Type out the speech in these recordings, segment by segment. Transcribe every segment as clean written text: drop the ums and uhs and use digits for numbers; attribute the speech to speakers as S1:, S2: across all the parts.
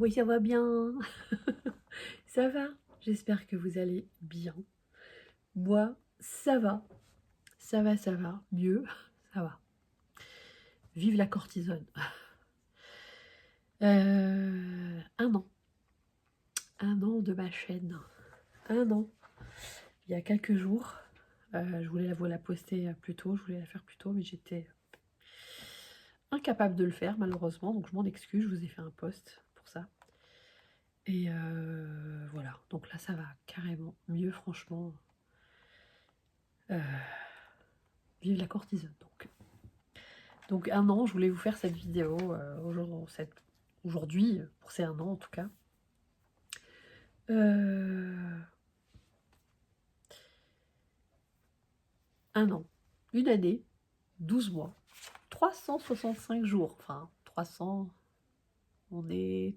S1: Oui, ça va bien. Ça va. J'espère que vous allez bien. Moi, ça va. Ça va, ça va. Mieux, ça va. Vive la cortisone. 1 an. 1 an de ma chaîne. 1 an. Il y a quelques jours. Je voulais la poster plus tôt. Je voulais la faire plus tôt, mais j'étais incapable de le faire, malheureusement. Donc, je m'en excuse. Je vous ai fait un post pour ça. Et voilà. Donc là, ça va carrément mieux, franchement. Vive la cortisone, donc 1 an, je voulais vous faire cette vidéo aujourd'hui, pour ces 1 an en tout cas. 1 an, 1 année, 12 mois, 365 jours, enfin 300, on est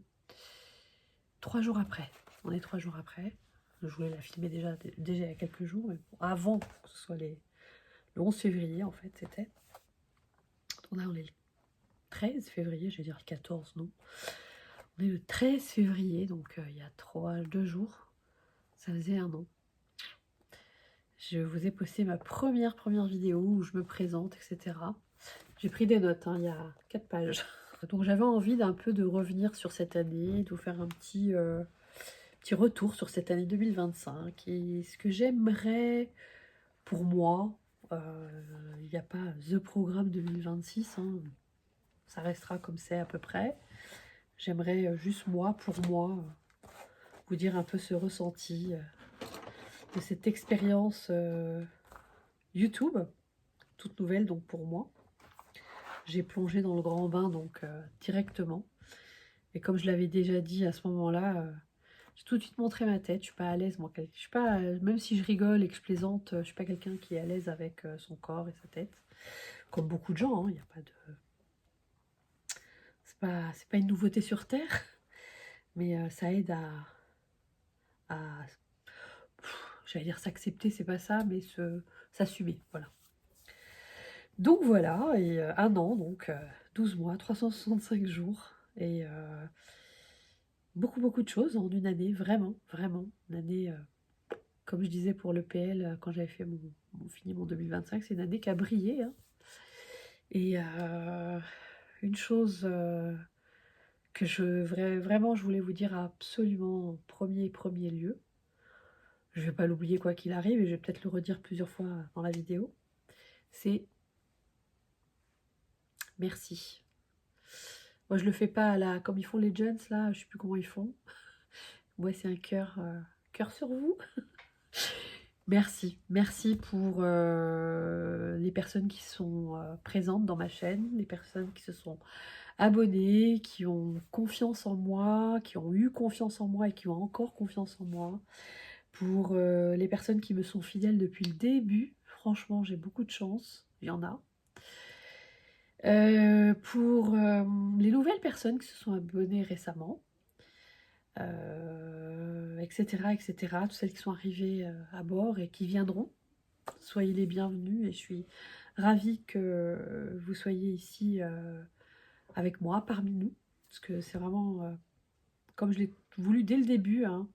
S1: 3 jours après. On est 3 jours après. Je voulais la filmer déjà il y a quelques jours, mais bon, avant que ce soit le 11 février en fait, c'était. On est le 13 février, je vais dire le 14, non. On est le 13 février, donc il y a 2 jours, ça faisait 1 an. Je vous ai posté ma première vidéo où je me présente, etc. J'ai pris des notes, hein, il y a 4 pages. Donc j'avais envie d'un peu de revenir sur cette année, de vous faire un petit retour sur cette année 2025 et ce que j'aimerais pour moi. Il n'y a pas The Programme 2026, hein, ça restera comme c'est à peu près. J'aimerais juste moi, pour moi, vous dire un peu ce ressenti de cette expérience YouTube, toute nouvelle donc pour moi. J'ai plongé dans le grand bain donc directement. Et comme je l'avais déjà dit à ce moment-là, j'ai tout de suite montré ma tête. Je suis pas à l'aise, moi. Je suis pas, même si je rigole et que je plaisante, je suis pas quelqu'un qui est à l'aise avec son corps et sa tête. Comme beaucoup de gens, il n'y a pas de. C'est pas une nouveauté sur Terre, mais ça aide à j'allais dire s'accepter, c'est pas ça, mais s'assumer, voilà. Donc voilà, et 1 an, donc 12 mois, 365 jours, et beaucoup de choses en 1 année, vraiment, une année, comme je disais pour le PL, quand j'avais fait fini mon 2025, c'est une année qui a brillé, hein. Et une chose que vraiment je voulais vous dire absolument en premier lieu, je vais pas l'oublier quoi qu'il arrive, et je vais peut-être le redire plusieurs fois dans la vidéo, c'est merci. Moi, je le fais pas comme ils font les Jones, là, je sais plus comment ils font. Ouais, c'est un cœur sur vous. Merci pour les personnes qui sont présentes dans ma chaîne, les personnes qui se sont abonnées, qui ont confiance en moi, qui ont eu confiance en moi et qui ont encore confiance en moi. Pour les personnes qui me sont fidèles depuis le début, franchement, j'ai beaucoup de chance, il y en a. Pour les nouvelles personnes qui se sont abonnées récemment, etc., toutes celles qui sont arrivées à bord et qui viendront, soyez les bienvenus, et je suis ravie que vous soyez ici avec moi, parmi nous, parce que c'est vraiment, comme je l'ai voulu dès le début, hein,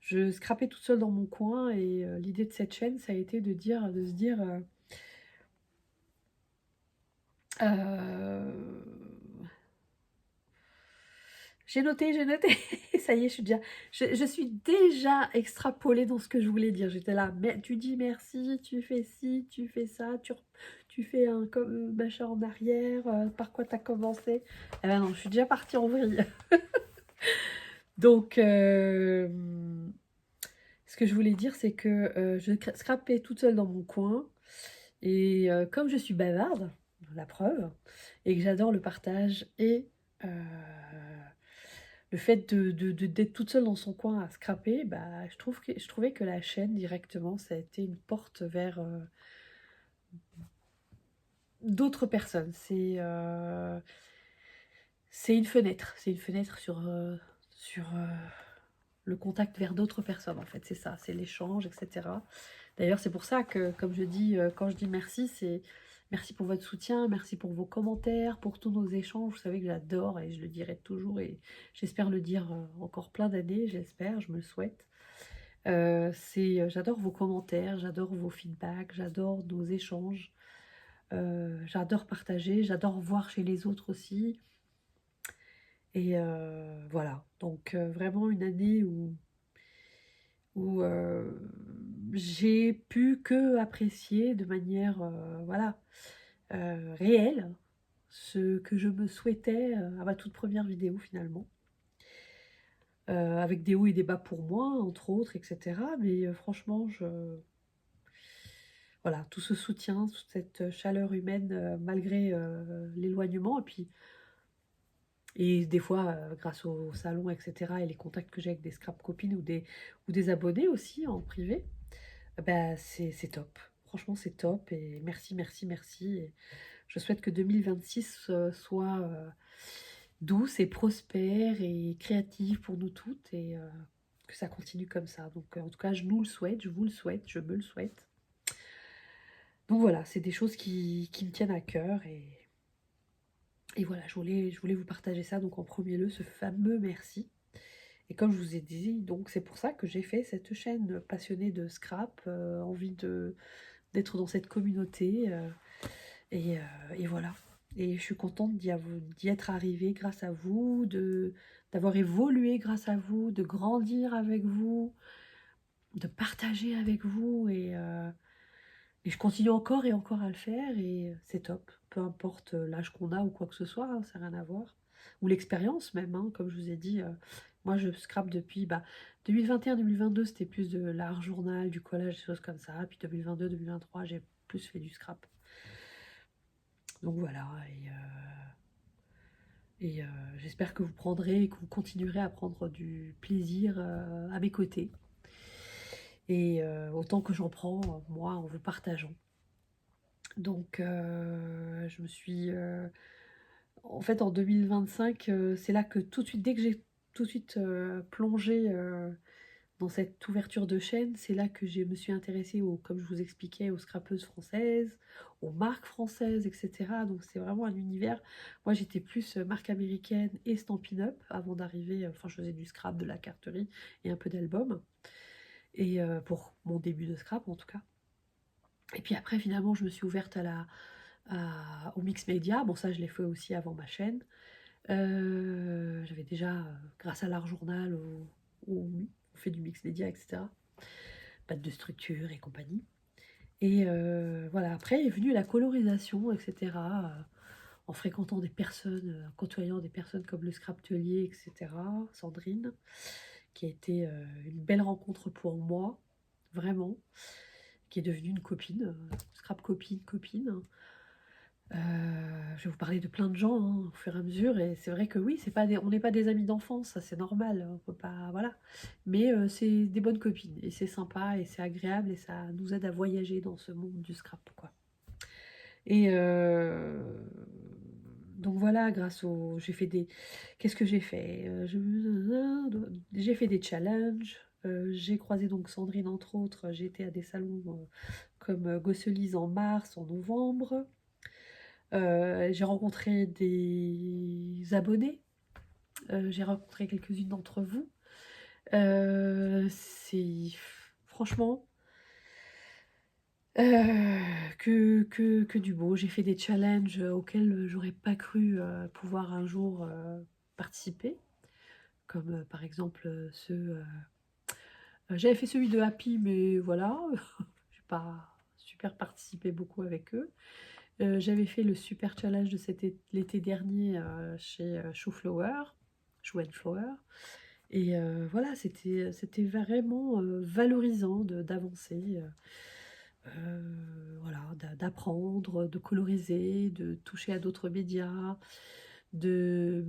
S1: je scrapais toute seule dans mon coin, et l'idée de cette chaîne, ça a été de se dire... J'ai noté, ça y est, je suis déjà extrapolée dans ce que je voulais dire. J'étais là, mais tu dis merci, tu fais ci, tu fais ça, tu fais un machin en arrière, par quoi t'as commencé? Eh ben non, je suis déjà partie en vrille. Donc, ce que je voulais dire, c'est que je scrapais toute seule dans mon coin, et comme je suis bavarde, la preuve, et que j'adore le partage et le fait d'être toute seule dans son coin à scraper, bah, je trouvais que la chaîne, directement, ça a été une porte vers d'autres personnes. C'est une fenêtre. C'est une fenêtre sur le contact vers d'autres personnes, en fait. C'est ça, c'est l'échange, etc. D'ailleurs, c'est pour ça que, comme je dis, quand je dis merci, Merci pour votre soutien, merci pour vos commentaires, pour tous nos échanges. Vous savez que j'adore et je le dirai toujours et j'espère le dire encore plein d'années, j'espère, je me le souhaite. J'adore vos commentaires, j'adore vos feedbacks, j'adore nos échanges, j'adore partager, j'adore voir chez les autres aussi. Et voilà, donc vraiment une année où j'ai pu que apprécier de manière voilà, réelle ce que je me souhaitais à ma toute première vidéo finalement. Avec des hauts et des bas pour moi, entre autres, etc. Mais franchement, voilà, tout ce soutien, toute cette chaleur humaine malgré l'éloignement, et des fois grâce au salon, etc. et les contacts que j'ai avec des scrap copines ou des abonnés aussi en privé, bah, c'est top. Franchement, c'est top et merci, merci, merci. Et je souhaite que 2026 soit douce et prospère et créative pour nous toutes et que ça continue comme ça. Donc en tout cas, je nous le souhaite, je vous le souhaite, je me le souhaite. Donc voilà, c'est des choses qui me tiennent à cœur et voilà, je voulais vous partager ça. Donc en premier lieu, ce fameux merci. Et comme je vous ai dit, donc c'est pour ça que j'ai fait cette chaîne passionnée de scrap, envie d'être dans cette communauté. Et, et voilà. Et je suis contente d'y être arrivée grâce à vous, d'avoir évolué grâce à vous, de grandir avec vous, de partager avec vous. Et je continue encore et encore à le faire. Et c'est top. Peu importe l'âge qu'on a ou quoi que ce soit, hein, ça n'a rien à voir. Ou l'expérience même, hein, comme je vous ai dit. Moi, je scrape depuis 2021-2022, c'était plus de l'art journal, du collage, des choses comme ça. Puis 2022-2023, j'ai plus fait du scrap. Donc voilà, et j'espère que vous prendrez et que vous continuerez à prendre du plaisir à mes côtés. Et autant que j'en prends, moi, en vous partageant. Donc, je me suis... en fait, en 2025, c'est là que tout de suite, dès que j'ai tout de suite plongé dans cette ouverture de chaîne, c'est là que je me suis intéressée, comme je vous expliquais, aux scrapeuses françaises, aux marques françaises, etc. Donc c'est vraiment un univers. Moi j'étais plus marque américaine et Stampin' Up avant d'arriver, enfin je faisais du scrap, de la carterie et un peu d'album. Et pour mon début de scrap en tout cas. Et puis après finalement je me suis ouverte au mix média. Bon ça je l'ai fait aussi avant ma chaîne. J'avais déjà, grâce à l'art journal, on fait du mix média, etc. Pas de structure et compagnie. Et voilà, après est venue la colorisation, etc. En fréquentant des personnes, en côtoyant des personnes comme le Scraptelier, etc. Sandrine, qui a été une belle rencontre pour moi, vraiment, qui est devenue une copine, scrap copine. Je vais vous parler de plein de gens hein, au fur et à mesure, et c'est vrai que oui, on n'est pas des amis d'enfance, ça c'est normal, on peut pas, voilà. Mais c'est des bonnes copines, et c'est sympa, et c'est agréable, et ça nous aide à voyager dans ce monde du scrap, quoi. Et donc voilà, j'ai fait des... Qu'est-ce que j'ai fait J'ai fait des challenges, j'ai croisé donc Sandrine entre autres, j'ai été à des salons comme Gosselise en mars, en novembre. J'ai rencontré des abonnés, j'ai rencontré quelques-unes d'entre vous. C'est franchement que du beau. J'ai fait des challenges auxquels j'aurais pas cru pouvoir un jour participer, comme par exemple j'avais fait celui de Happy, mais voilà, j'ai pas super participé beaucoup avec eux. J'avais fait le super challenge de l'été dernier chez Shoeflower, Shoe and Flower. Et voilà, c'était vraiment valorisant d'avancer, voilà, d'apprendre, de coloriser, de toucher à d'autres médias, de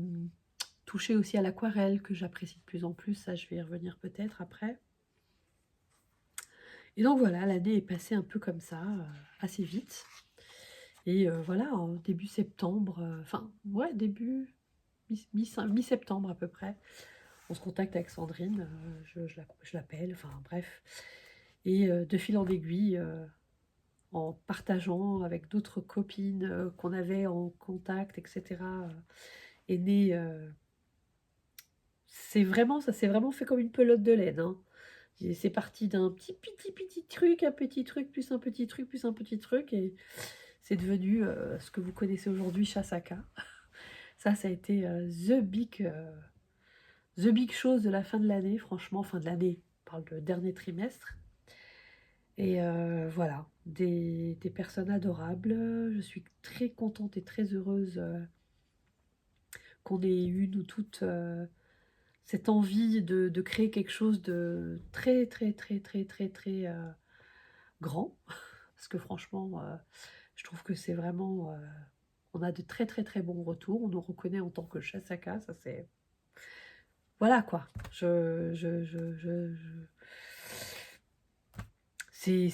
S1: toucher aussi à l'aquarelle que j'apprécie de plus en plus. Ça, je vais y revenir peut-être après. Et donc voilà, l'année est passée un peu comme ça, assez vite. Et voilà, en début septembre, enfin, ouais, début, mi-septembre à peu près, on se contacte avec Sandrine, je l'appelle, enfin bref. Et de fil en aiguille, en partageant avec d'autres copines qu'on avait en contact, etc., est né. Ça s'est vraiment fait comme une pelote de laine, hein. C'est parti d'un petit truc, un petit truc, plus un petit truc, plus un petit truc, et c'est devenu ce que vous connaissez aujourd'hui, Chasaka. Ça a été the big chose de la fin de l'année, franchement, fin de l'année, on parle de dernier trimestre. Et voilà, des personnes adorables. Je suis très contente et très heureuse qu'on ait eu, nous toutes, cette envie de créer quelque chose de très, très, très, très, très, très grand. Parce que franchement, je trouve que c'est vraiment... on a de très, très, très bons retours. On nous reconnaît en tant que Chasaka. Ça, c'est... Voilà, quoi. C'est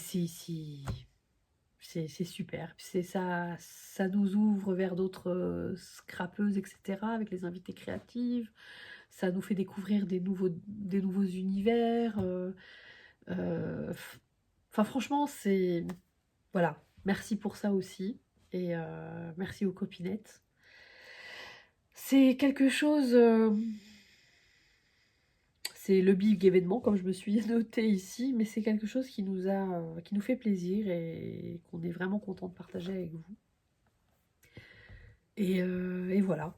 S1: super. Ça nous ouvre vers d'autres scrapeuses, etc., avec les invités créatives. Ça nous fait découvrir des nouveaux univers. Enfin, franchement, c'est... Voilà. Merci pour ça aussi. Et merci aux copinettes. C'est quelque chose... c'est le big événement, comme je me suis noté ici, mais c'est quelque chose qui nous fait plaisir et qu'on est vraiment content de partager avec vous. Et voilà.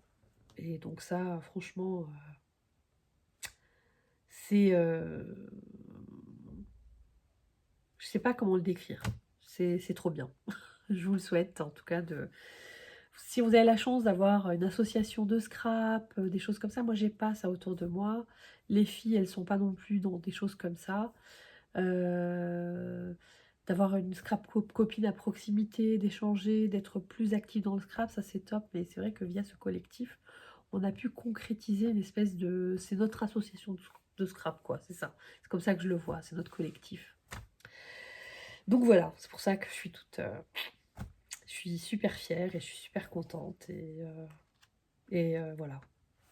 S1: Et donc ça, franchement, c'est... je sais pas comment le décrire. C'est trop bien. Je vous le souhaite, en tout cas, si vous avez la chance d'avoir une association de scrap, des choses comme ça, moi j'ai pas ça autour de moi. Les filles, elles sont pas non plus dans des choses comme ça. D'avoir une scrap copine à proximité, d'échanger, d'être plus active dans le scrap, ça c'est top. Mais c'est vrai que via ce collectif, on a pu concrétiser une espèce de... C'est notre association de scrap, quoi, c'est ça. C'est comme ça que je le vois, c'est notre collectif. Donc voilà, c'est pour ça que je suis toute... je suis super fière et je suis super contente. Et voilà.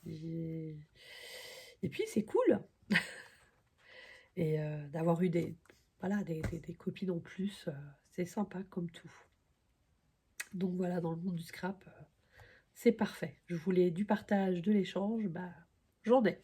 S1: Et puis c'est cool. Et d'avoir eu voilà, des copines en plus, c'est sympa comme tout. Donc voilà, dans le monde du scrap, c'est parfait. Je voulais du partage, de l'échange, bah j'en ai.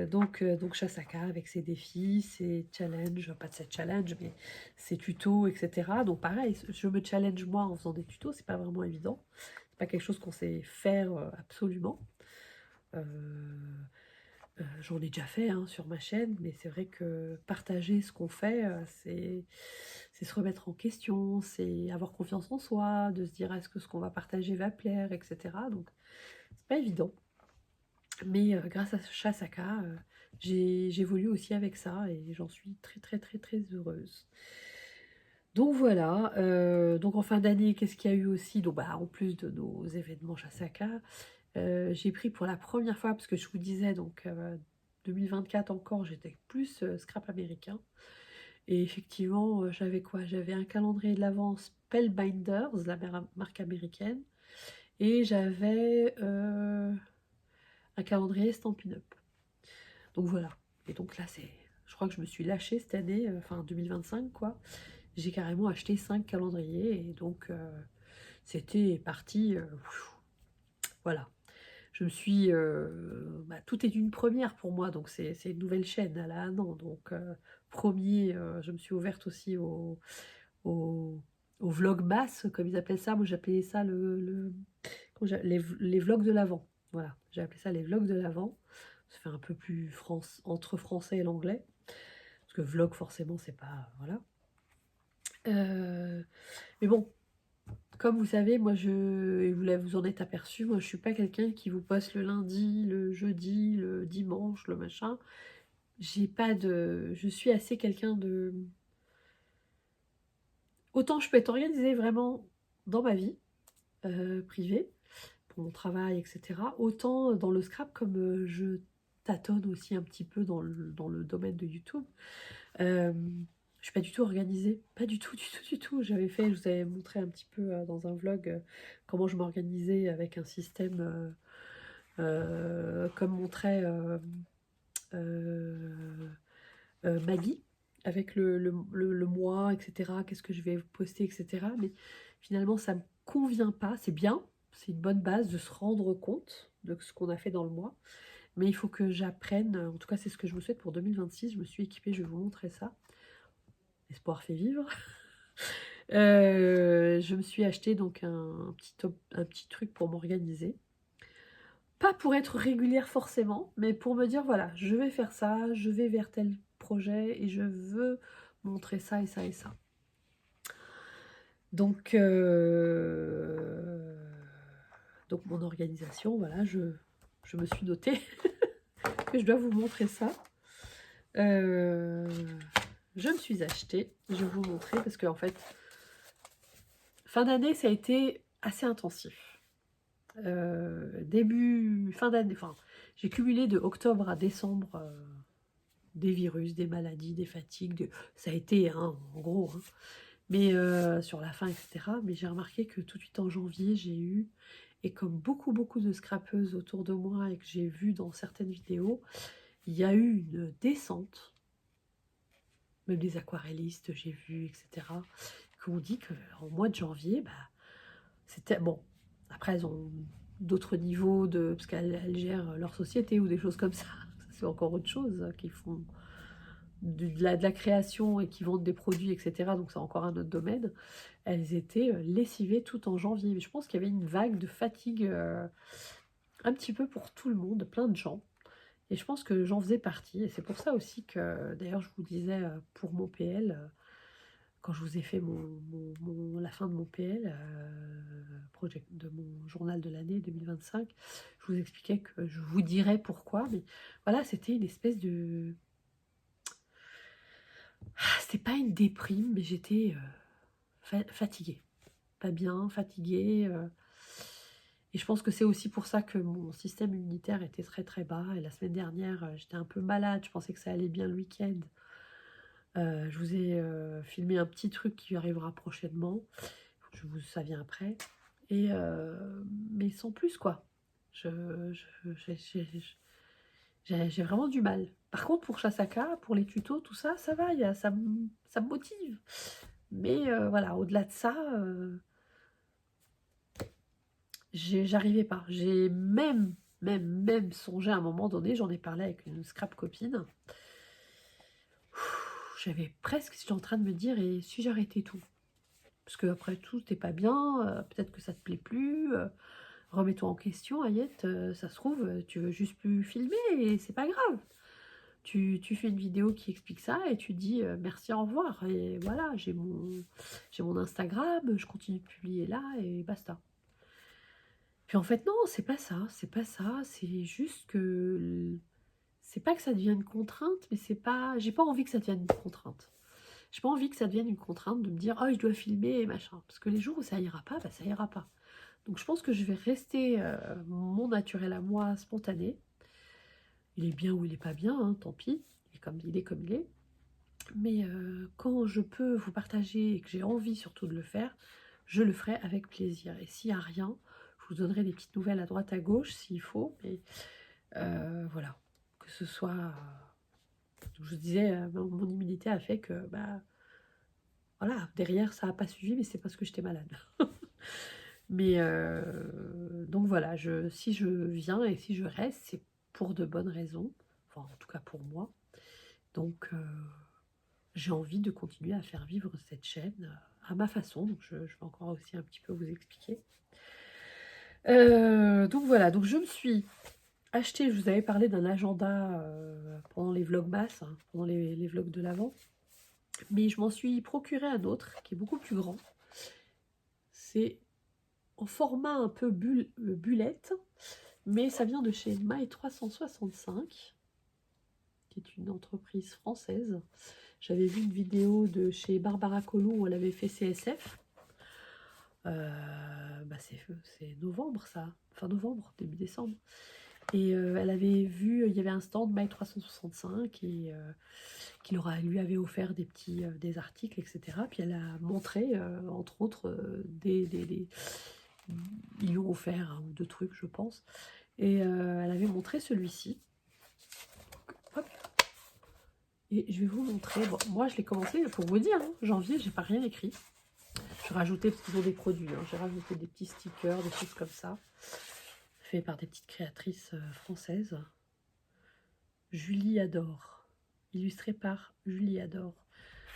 S1: Donc Chasaka avec ses défis, ses challenges, pas de ses challenges, mais ses tutos, etc. Donc pareil, je me challenge moi en faisant des tutos, c'est pas vraiment évident. C'est pas quelque chose qu'on sait faire absolument. J'en ai déjà fait hein, sur ma chaîne, mais c'est vrai que partager ce qu'on fait, c'est se remettre en question, c'est avoir confiance en soi, de se dire est-ce que ce qu'on va partager va plaire, etc. Donc c'est pas évident. Mais grâce à Chasaka, j'évolue aussi avec ça et j'en suis très très très très heureuse. Donc voilà, donc en fin d'année, qu'est-ce qu'il y a eu aussi? Donc bah, en plus de nos événements Chasaka, j'ai pris pour la première fois, parce que je vous disais, donc 2024 encore, j'étais plus scrap américain. Et effectivement, j'avais quoi? J'avais un calendrier de l'Avent Spellbinders, la marque américaine, et j'avais un calendrier Stampin' Up. Donc voilà. Et donc là, je crois que je me suis lâchée cette année, enfin 2025 quoi. J'ai carrément acheté 5 calendriers et donc c'était parti. Voilà. Je me suis. Bah, tout est une première pour moi, donc c'est une nouvelle chaîne, elle a un an. Donc, premier, je me suis ouverte aussi au vlogmas, comme ils appellent ça. Moi, j'appelais ça les vlogs de l'Avent. Voilà, j'ai appelé ça les vlogs de l'Avent. Ça fait un peu plus entre français et l'anglais. Parce que vlog, forcément, c'est pas. Voilà. Mais bon, comme vous savez, moi, et vous en êtes aperçu, moi, je suis pas quelqu'un qui vous poste le lundi, le jeudi, le dimanche, le machin. Je suis assez quelqu'un de... Autant je peux être organisée vraiment dans ma vie privée, pour mon travail, etc. Autant dans le scrap, comme je tâtonne aussi un petit peu dans le domaine de YouTube. Je suis pas du tout organisée, pas du tout, du tout, du tout. Je vous avais montré un petit peu dans un vlog comment je m'organisais avec un système comme montrait Maggie. avec le mois, etc. Qu'est-ce que je vais poster, etc. Mais finalement, ça ne me convient pas. C'est bien, c'est une bonne base de se rendre compte de ce qu'on a fait dans le mois. Mais il faut que j'apprenne, en tout cas c'est ce que je me souhaite pour 2026, je me suis équipée, je vais vous montrer ça. L'espoir fait vivre. Je me suis acheté donc un petit truc pour m'organiser. Pas pour être régulière forcément, mais pour me dire voilà, je vais faire ça, je vais vers tel projet et je veux montrer ça et ça et ça. Donc mon organisation, voilà, je me suis notée que je dois vous montrer ça. Je me suis achetée, je vais vous montrer parce que en fait, fin d'année, ça a été assez intensif. Fin d'année, enfin, j'ai cumulé de octobre à décembre des virus, des maladies, des fatigues, ça a été, hein, en gros, hein. Mais sur la fin, etc. Mais j'ai remarqué que tout de suite en janvier, j'ai eu, et comme beaucoup de scrapeuses autour de moi et que j'ai vu dans certaines vidéos, il y a eu une descente, même des aquarellistes, j'ai vu, etc., qui ont dit qu'en mois de janvier, bah, c'était bon. Après, elles ont d'autres niveaux parce qu'elles gèrent leur société ou des choses comme ça. C'est encore autre chose qu'ils font de la création et qui vendent des produits, etc. Donc c'est encore un autre domaine. Elles étaient lessivées tout en janvier. Mais je pense qu'il y avait une vague de fatigue un petit peu pour tout le monde, plein de gens. Et je pense que j'en faisais partie. Et c'est pour ça aussi que, d'ailleurs, je vous disais pour mon PL, quand je vous ai fait la fin de mon PL, de mon journal de l'année 2025, je vous expliquais que je vous dirais pourquoi. Mais voilà, c'était une espèce de... C'était pas une déprime, mais j'étais fatiguée. Pas bien, fatiguée. Et je pense que c'est aussi pour ça que mon système immunitaire était très bas. Et la semaine dernière, j'étais un peu malade. Je pensais que ça allait bien le week-end. Je vous ai filmé un petit truc qui arrivera prochainement. Ça vient après. Et mais sans plus, quoi. J'ai vraiment du mal. Par contre, pour Chasaka, pour les tutos, tout ça, ça va, ça me motive. Mais voilà, au-delà de ça, j'arrivais pas. J'ai même songé à un moment donné, j'en ai parlé avec une scrap copine. J'avais presque, j'étais en train de me dire, et si j'arrêtais tout? Parce que après tout, t'es pas bien, peut-être que ça te plaît plus. Remets-toi en question, Ayette, ça se trouve, tu veux juste plus filmer et c'est pas grave. Tu fais une vidéo qui explique ça et tu dis merci, au revoir. Et voilà, j'ai mon Instagram, je continue de publier là et basta. Puis en fait, non, c'est pas ça, c'est juste que c'est pas que ça devienne une contrainte, mais j'ai pas envie que ça devienne une contrainte. J'ai pas envie que ça devienne une contrainte de me dire oh, je dois filmer et machin. Parce que les jours où ça ira pas, bah ça ira pas. Donc je pense que je vais rester mon naturel à moi, spontané. Il est bien ou il est pas bien, hein, tant pis. Il est comme il est. Mais quand je peux vous partager et que j'ai envie surtout de le faire, je le ferai avec plaisir. Et s'il n'y a rien, je vous donnerai des petites nouvelles à droite à gauche s'il faut. Mais voilà, que ce soit... je vous disais, mon immunité a fait que... bah, voilà, derrière ça n'a pas suivi, mais c'est parce que j'étais malade. Mais donc voilà, si je viens et si je reste, c'est pour de bonnes raisons. Enfin, en tout cas pour moi. Donc j'ai envie de continuer à faire vivre cette chaîne à ma façon. Donc je vais encore aussi un petit peu vous expliquer. Donc voilà, donc je me suis acheté, je vous avais parlé d'un agenda pendant les vlogmas, hein, pendant les vlogs de l'avant. Mais je m'en suis procuré un autre qui est beaucoup plus grand. C'est en format un peu bullette, mais ça vient de chez My365, qui est une entreprise française. J'avais vu une vidéo de chez Barbara Collot où elle avait fait CSF. Bah c'est novembre ça, fin novembre, début décembre. Et elle avait vu, il y avait un stand My365 et lui avait offert des articles, etc. Puis elle a montré, entre autres, ils lui ont offert un ou deux trucs, je pense. Et elle avait montré celui-ci. Hop. Et je vais vous montrer. Bon, moi, je l'ai commencé, pour vous dire, hein, janvier, j'ai pas rien écrit. Je rajoutais, parce qu'ils ont des produits, hein, j'ai rajouté des petits stickers, des choses comme ça, faits par des petites créatrices françaises. Julie Adore, illustré par Julie Adore.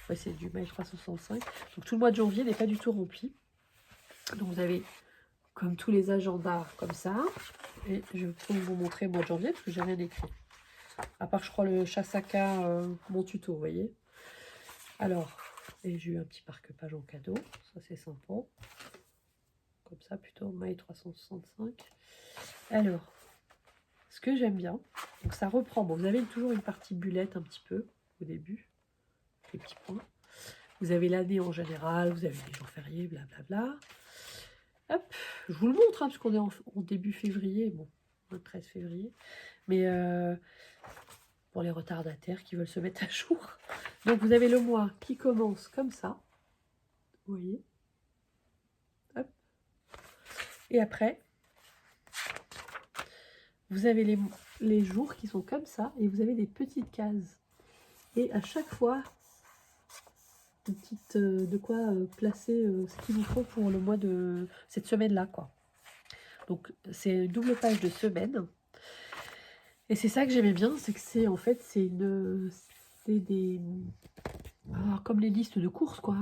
S1: Ouais, c'est du mail 365. Donc tout le mois de janvier n'est pas du tout rempli. Donc vous avez, comme tous les agendas, comme ça. Et je peux vous montrer le mois de janvier, parce que j'ai rien écrit. À part, je crois, le Chasaka, mon tuto, vous voyez. Alors, et j'ai eu un petit marque-page en cadeau. Ça, c'est sympa. Comme ça, plutôt, mail 365. Alors, ce que j'aime bien, donc ça reprend. Bon, vous avez toujours une partie bullette un petit peu au début, les petits points. Vous avez l'année en général, vous avez les jours fériés, blablabla. Hop, je vous le montre, hein, parce qu'on est en début février, bon, le 13 février. Mais pour les retardataires qui veulent se mettre à jour. Donc vous avez le mois qui commence comme ça. Vous voyez. Hop. Et après, vous avez les jours qui sont comme ça. Et vous avez des petites cases. Et à chaque fois, une petite de quoi placer ce qu'il vous faut pour le mois de cette semaine-là, quoi. Donc c'est une double page de semaine. Et c'est ça que j'aimais bien, c'est que c'est en fait c'est des comme les listes de courses, quoi.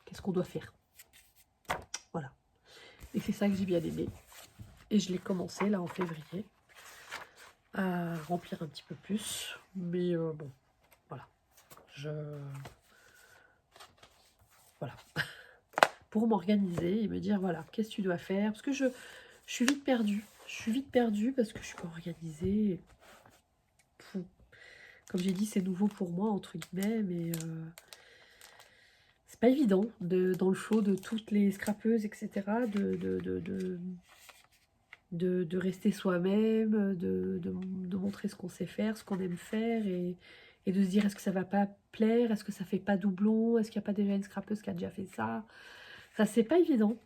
S1: Qu'est-ce qu'on doit faire? Voilà. Et c'est ça que j'ai bien aimé. Et je l'ai commencé là en février à remplir un petit peu plus. Mais bon, voilà. Voilà. Pour m'organiser et me dire, voilà, qu'est-ce que tu dois faire? Parce que je suis vite perdue. Je suis vite perdue parce que je suis pas organisée. Comme j'ai dit, c'est nouveau pour moi, entre guillemets, mais c'est pas évident dans le flot de toutes les scrapeuses, etc., de rester soi-même, de montrer ce qu'on sait faire, ce qu'on aime faire, et de se dire, est-ce que ça va pas plaire? Est-ce que ça fait pas doublon? Est-ce qu'il n'y a pas déjà une scrapeuse qui a déjà fait ça? Ça, c'est pas évident.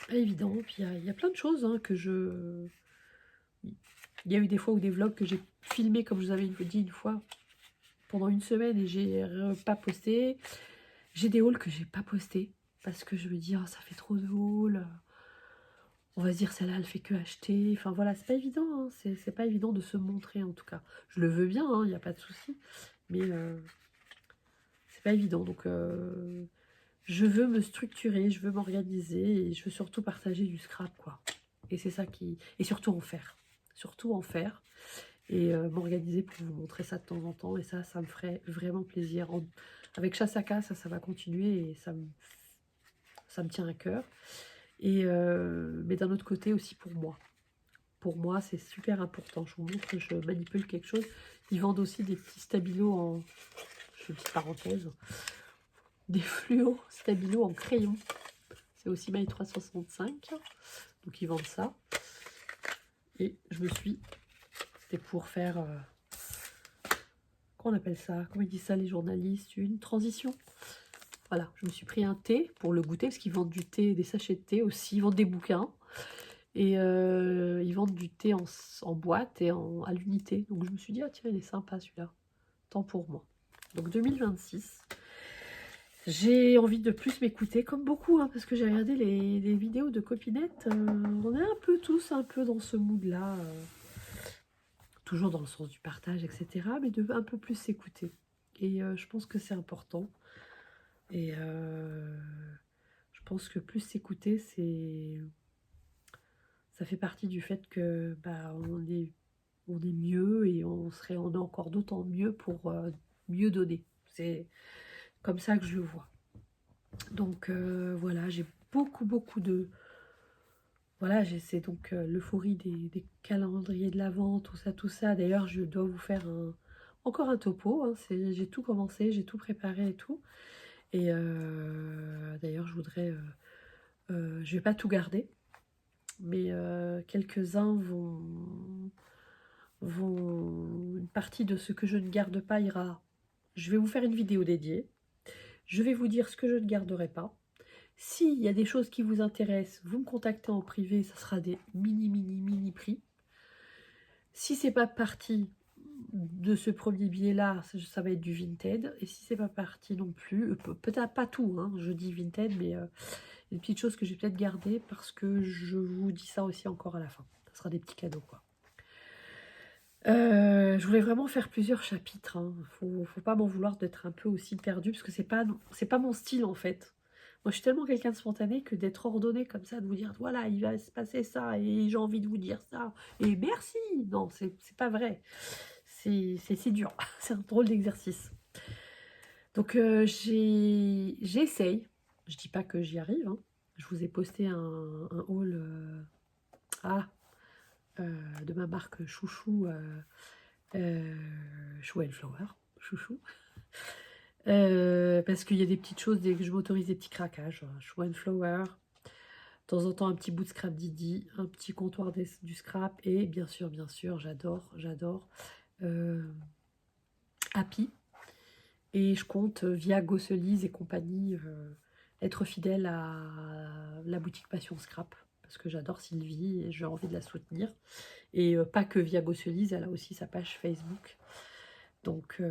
S1: Pas évident. Puis il y a plein de choses hein, que je... Il y a eu des fois où des vlogs que j'ai filmés, comme je vous avais dit une fois, pendant une semaine et j'ai pas posté. J'ai des hauls que j'ai pas posté parce que je me dis, oh, ça fait trop de hauls. On va se dire, celle-là, elle fait que acheter. Enfin voilà, c'est pas évident. Hein. C'est pas évident de se montrer en tout cas. Je le veux bien, il n'y a pas de souci. Mais c'est pas évident. Donc je veux me structurer, je veux m'organiser et je veux surtout partager du scrap, quoi. Et c'est ça qui... Et surtout en faire. Surtout en faire. Et m'organiser pour vous montrer ça de temps en temps. Et ça me ferait vraiment plaisir. Avec Chasaka, ça va continuer et ça me tient à cœur. Et, mais d'un autre côté aussi pour moi. Pour moi, c'est super important. Je vous montre que je manipule quelque chose. Ils vendent aussi des petits stabilos en... Je fais une petite parenthèse. Des fluos stabilos en crayon. C'est aussi mail 365. Donc ils vendent ça. Et je me suis... C'était pour faire... Comment on appelle ça? Comment ils disent ça les journalistes? Une transition. Voilà, je me suis pris un thé pour le goûter, parce qu'ils vendent du thé, des sachets de thé aussi, ils vendent des bouquins. Et ils vendent du thé en boîte et à l'unité. Donc je me suis dit, ah tiens, il est sympa celui-là. Tant pour moi. Donc 2026. J'ai envie de plus m'écouter, comme beaucoup, hein, parce que j'ai regardé les vidéos de copinettes. On est un peu tous un peu dans ce mood-là. Toujours dans le sens du partage, etc. Mais de un peu plus s'écouter. Et je pense que c'est important. Et je pense que plus s'écouter, ça fait partie du fait que bah, on est mieux et on est encore d'autant mieux pour mieux donner. C'est comme ça que je le vois. Donc voilà, j'ai beaucoup de... Voilà, c'est donc l'euphorie des calendriers de l'Avent, tout ça. D'ailleurs, je dois vous faire encore un topo. Hein, j'ai tout commencé, j'ai tout préparé et tout. Et d'ailleurs, je voudrais... je vais pas tout garder, mais quelques-uns une partie de ce que je ne garde pas ira. Je vais vous faire une vidéo dédiée. Je vais vous dire ce que je ne garderai pas. S'il y a des choses qui vous intéressent, vous me contactez en privé, ça sera des mini prix. Si c'est pas parti, de ce premier billet-là, ça va être du Vinted. Et si c'est pas parti non plus, peut-être pas tout, hein, je dis Vinted, mais une petite chose que j'ai peut-être gardée parce que je vous dis ça aussi encore à la fin. Ce sera des petits cadeaux, quoi. Je voulais vraiment faire plusieurs chapitres, hein. Faut pas m'en vouloir d'être un peu aussi perdue, parce que c'est pas mon style, en fait. Moi, je suis tellement quelqu'un de spontané que d'être ordonné comme ça, de vous dire, voilà, il va se passer ça, et j'ai envie de vous dire ça, et merci. Non, c'est pas vrai. C'est dur. C'est un drôle d'exercice. Donc, j'essaye. Je dis pas que j'y arrive, hein. Je vous ai posté un haul de ma marque Chouchou. Show and Flower, chouchou. Parce qu'il y a des petites choses, dès que je m'autorise des petits craquages. Show and Flower, de temps en temps un petit bout de scrap Didi, un petit comptoir du scrap, et bien sûr, j'adore Happy. Et je compte, via Gosselise et compagnie, être fidèle à la boutique Passion Scrap, parce que j'adore Sylvie et j'ai envie de la soutenir. Et pas que via Gosselise, elle a aussi sa page Facebook. Donc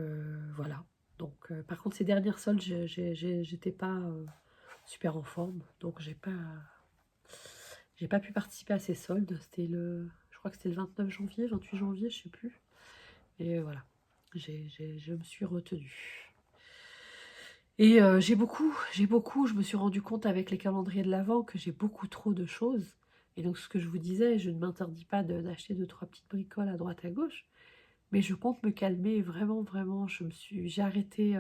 S1: voilà. Donc par contre, ces dernières soldes, j'étais pas super en forme, donc j'ai pas pu participer à ces soldes. Je crois que c'était le 29 janvier, 28 janvier, je sais plus. Et voilà, je me suis retenue. Et je me suis rendu compte avec les calendriers de l'Avent que j'ai beaucoup trop de choses. Et donc ce que je vous disais, je ne m'interdis pas d'acheter 2-3 petites bricoles à droite à gauche. Mais je compte me calmer, vraiment, vraiment. J'ai arrêté.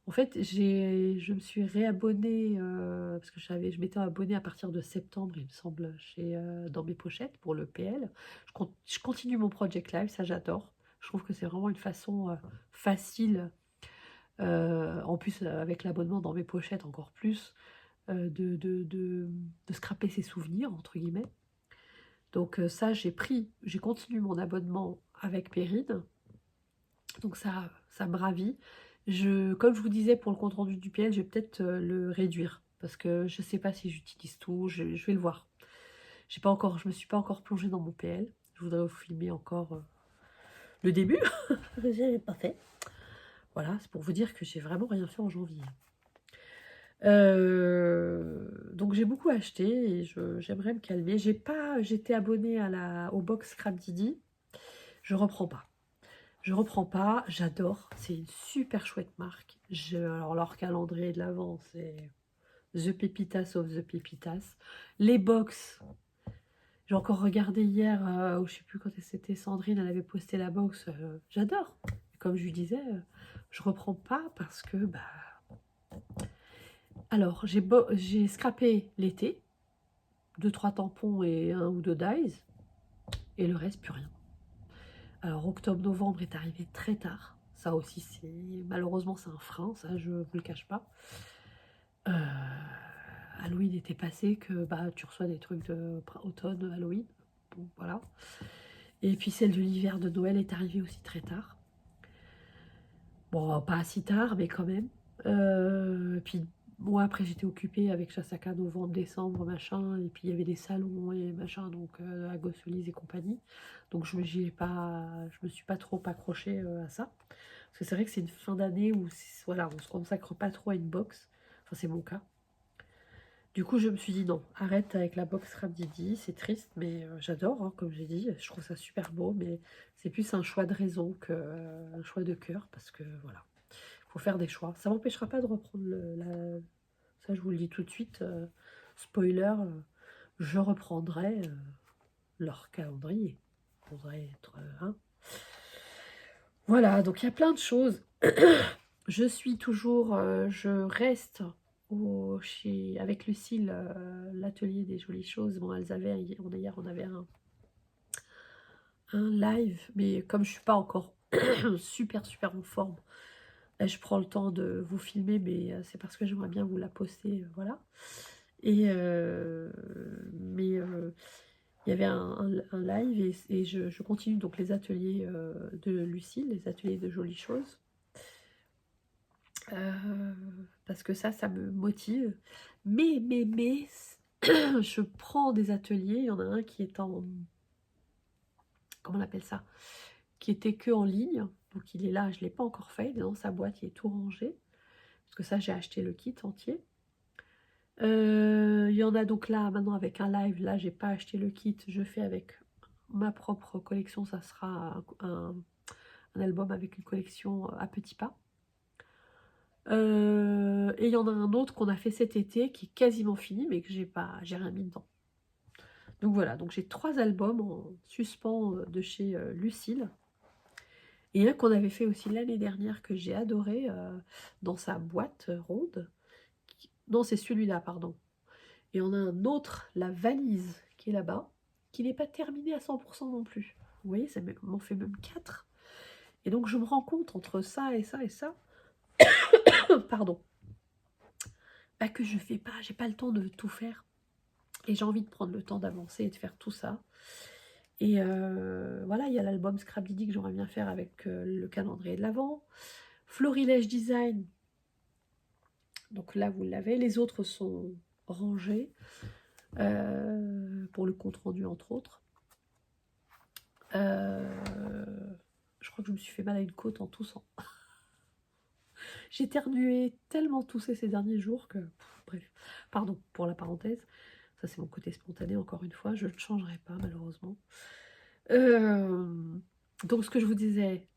S1: En fait, je me suis réabonnée parce que je m'étais abonnée à partir de septembre, il me semble, dans mes pochettes pour le PL. Je continue mon Project Live, ça j'adore. Je trouve que c'est vraiment une façon facile, en plus avec l'abonnement dans mes pochettes encore plus, de scraper ses souvenirs, entre guillemets. Donc ça, j'ai continué mon abonnement avec Perrine. Donc ça me ravit. Comme je vous disais pour le compte rendu du PL, je vais peut-être le réduire. Parce que je ne sais pas si j'utilise tout, je vais le voir. Je ne me suis pas encore plongée dans mon PL. Je voudrais vous filmer encore le début. Je n'ai pas fait. Voilà, c'est pour vous dire que j'ai vraiment rien fait en janvier. Donc j'ai beaucoup acheté et j'aimerais me calmer. J'étais abonnée au box Scrap Didi. Je reprends pas. J'adore, c'est une super chouette marque. Alors leur calendrier de l'Avent, c'est The Pepitas of the Pepitas. Les box, j'ai encore regardé hier, ou je sais plus quand c'était, Sandrine, elle avait posté la box, j'adore. Comme je lui disais, je reprends pas parce que, alors j'ai scrappé l'été, 2-3 tampons et 1 ou 2 dies, et le reste, plus rien. Alors, octobre-novembre est arrivé très tard. Ça aussi, malheureusement, c'est un frein, ça, je vous le cache pas. Halloween était passé, que tu reçois des trucs de automne, Halloween. Bon, voilà. Et puis, celle de l'hiver de Noël est arrivée aussi très tard. Bon, pas si tard, mais quand même. Puis, moi, après, j'étais occupée avec Chasaka novembre, décembre, machin. Et puis, il y avait des salons et machin, donc à Gosselise et compagnie. Donc, je me suis pas trop accrochée à ça. Parce que c'est vrai que c'est une fin d'année où voilà, on se consacre pas trop à une box. Enfin, c'est mon cas. Du coup, je me suis dit non, arrête avec la box Rap Didi. C'est triste, mais j'adore, hein, comme j'ai dit. Je trouve ça super beau, mais c'est plus un choix de raison qu'un choix de cœur. Parce que voilà, il faut faire des choix. Ça m'empêchera pas de reprendre ça, je vous le dis tout de suite. Spoiler, je reprendrai leur calendrier. Faudrait être. Hein. Voilà, donc il y a plein de choses. Je suis toujours, je reste avec Lucille, l'atelier des jolies choses. Bon, hier on avait un live, mais comme je suis pas encore super en forme, je prends le temps de vous filmer, mais c'est parce que j'aimerais bien vous la poster, voilà. Et mais il y avait un live et je continue donc les ateliers de Lucille, les ateliers de jolies choses. Parce que ça me motive. Mais, je prends des ateliers. Il y en a un qui est comment on appelle ça? qui était que en ligne. Donc il est là, je ne l'ai pas encore fait, il est dans sa boîte, il est tout rangé. Parce que ça, j'ai acheté le kit entier. Il y en a donc là, maintenant avec un live, là, j'ai pas acheté le kit, je fais avec ma propre collection, ça sera un album avec une collection à petits pas. Et il y en a un autre qu'on a fait cet été qui est quasiment fini, mais que j'ai rien mis dedans. Donc voilà, donc j'ai 3 albums en suspens de chez Lucille. Et un qu'on avait fait aussi l'année dernière que j'ai adoré dans sa boîte ronde. Non, c'est celui-là, pardon. Et on a un autre, la valise, qui est là-bas, qui n'est pas terminé à 100% non plus. Vous voyez, ça m'en fait même 4. Et donc je me rends compte entre ça et ça et ça, pardon, bah, que je fais pas, j'ai pas le temps de tout faire. Et j'ai envie de prendre le temps d'avancer et de faire tout ça. Et voilà, il y a l'album Scrap Didi que j'aimerais bien faire avec le calendrier de l'Avent. Florilège Design, donc là vous l'avez. Les autres sont rangés pour le compte rendu entre autres. Je crois que je me suis fait mal à une côte en toussant. J'ai éternué, tellement toussé ces derniers jours que... bref, pardon pour la parenthèse. Ça c'est mon côté spontané encore une fois. Je ne changerai pas malheureusement. Donc ce que je vous disais,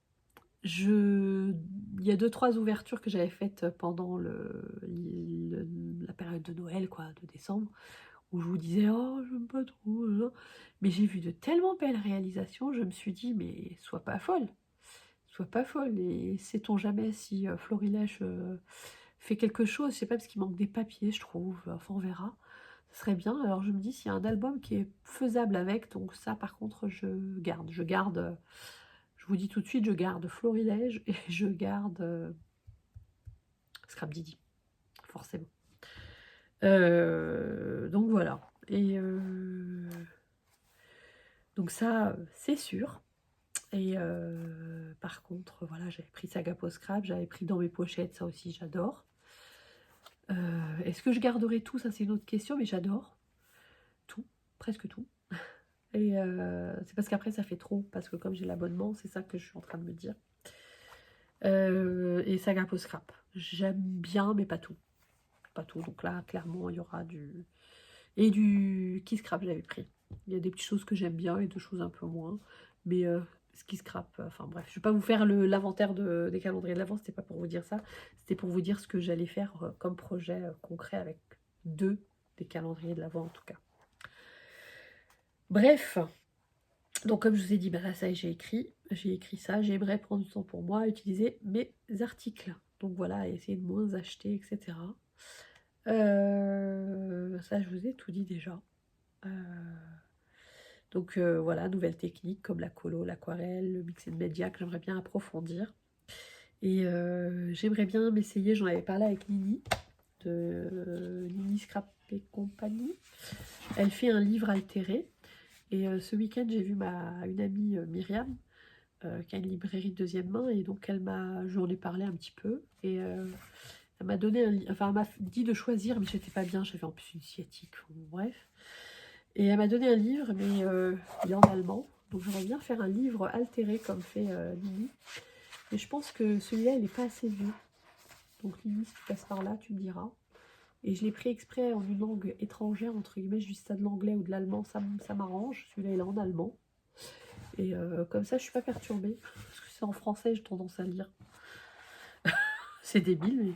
S1: il y a 2-3 ouvertures que j'avais faites pendant la période de Noël, quoi, de décembre, où je vous disais, oh, j'aime pas trop, mais j'ai vu de tellement belles réalisations, je me suis dit, mais sois pas folle, et sait-on jamais si Florilège fait quelque chose, je sais pas, parce qu'il manque des papiers, je trouve, enfin on verra, ce serait bien. Alors je me dis, s'il y a un album qui est faisable avec, donc ça par contre je garde, je vous dis tout de suite, je garde Florilège et je garde Scrap Didi, forcément. Donc voilà. Et donc ça, c'est sûr. Et par contre, voilà, j'avais pris Saga Post Scrap, j'avais pris dans mes pochettes, ça aussi j'adore. Est-ce que je garderai tout? Ça c'est une autre question, mais j'adore tout, presque tout. Et c'est parce qu'après ça fait trop, parce que comme j'ai l'abonnement, c'est ça que je suis en train de me dire. Et Saga Post Scrap, j'aime bien, mais pas tout. Pas tout, donc là, clairement, il y aura du... Et du Kiss Scrap, j'avais pris. Il y a des petites choses que j'aime bien et des choses un peu moins. Mais ce Kiss Scrap, enfin bref, je ne vais pas vous faire l'inventaire des calendriers de l'Avent, c'était pas pour vous dire ça. C'était pour vous dire ce que j'allais faire comme projet concret avec 2 des calendriers de l'Avent en tout cas. Bref, donc comme je vous ai dit, bah là ça j'ai écrit ça, j'aimerais prendre du temps pour moi, utiliser mes articles. Donc voilà, essayer de moins acheter, etc. Ça je vous ai tout dit déjà. Donc voilà, nouvelles techniques comme la colo, l'aquarelle, le mix and media que j'aimerais bien approfondir. Et j'aimerais bien m'essayer, j'en avais parlé avec Nini, de Nini Scrap et compagnie. Elle fait un livre altéré. Et ce week-end, j'ai vu une amie Myriam, qui a une librairie de deuxième main, et donc j'en ai parlé un petit peu. Et elle m'a donné elle m'a dit de choisir, mais j'étais pas bien, j'avais en plus une sciatique, bref. Et elle m'a donné un livre, mais il est en allemand. Donc j'aimerais bien faire un livre altéré comme fait Lily. Mais je pense que celui-là, il n'est pas assez vieux. Donc Lily, si tu passes par là, tu me diras. Et je l'ai pris exprès en une langue étrangère, entre guillemets, juste ça de l'anglais ou de l'allemand, ça m'arrange. Celui-là, il est en allemand. Et comme ça, je suis pas perturbée. Parce que c'est en français, j'ai tendance à lire. C'est débile, mais...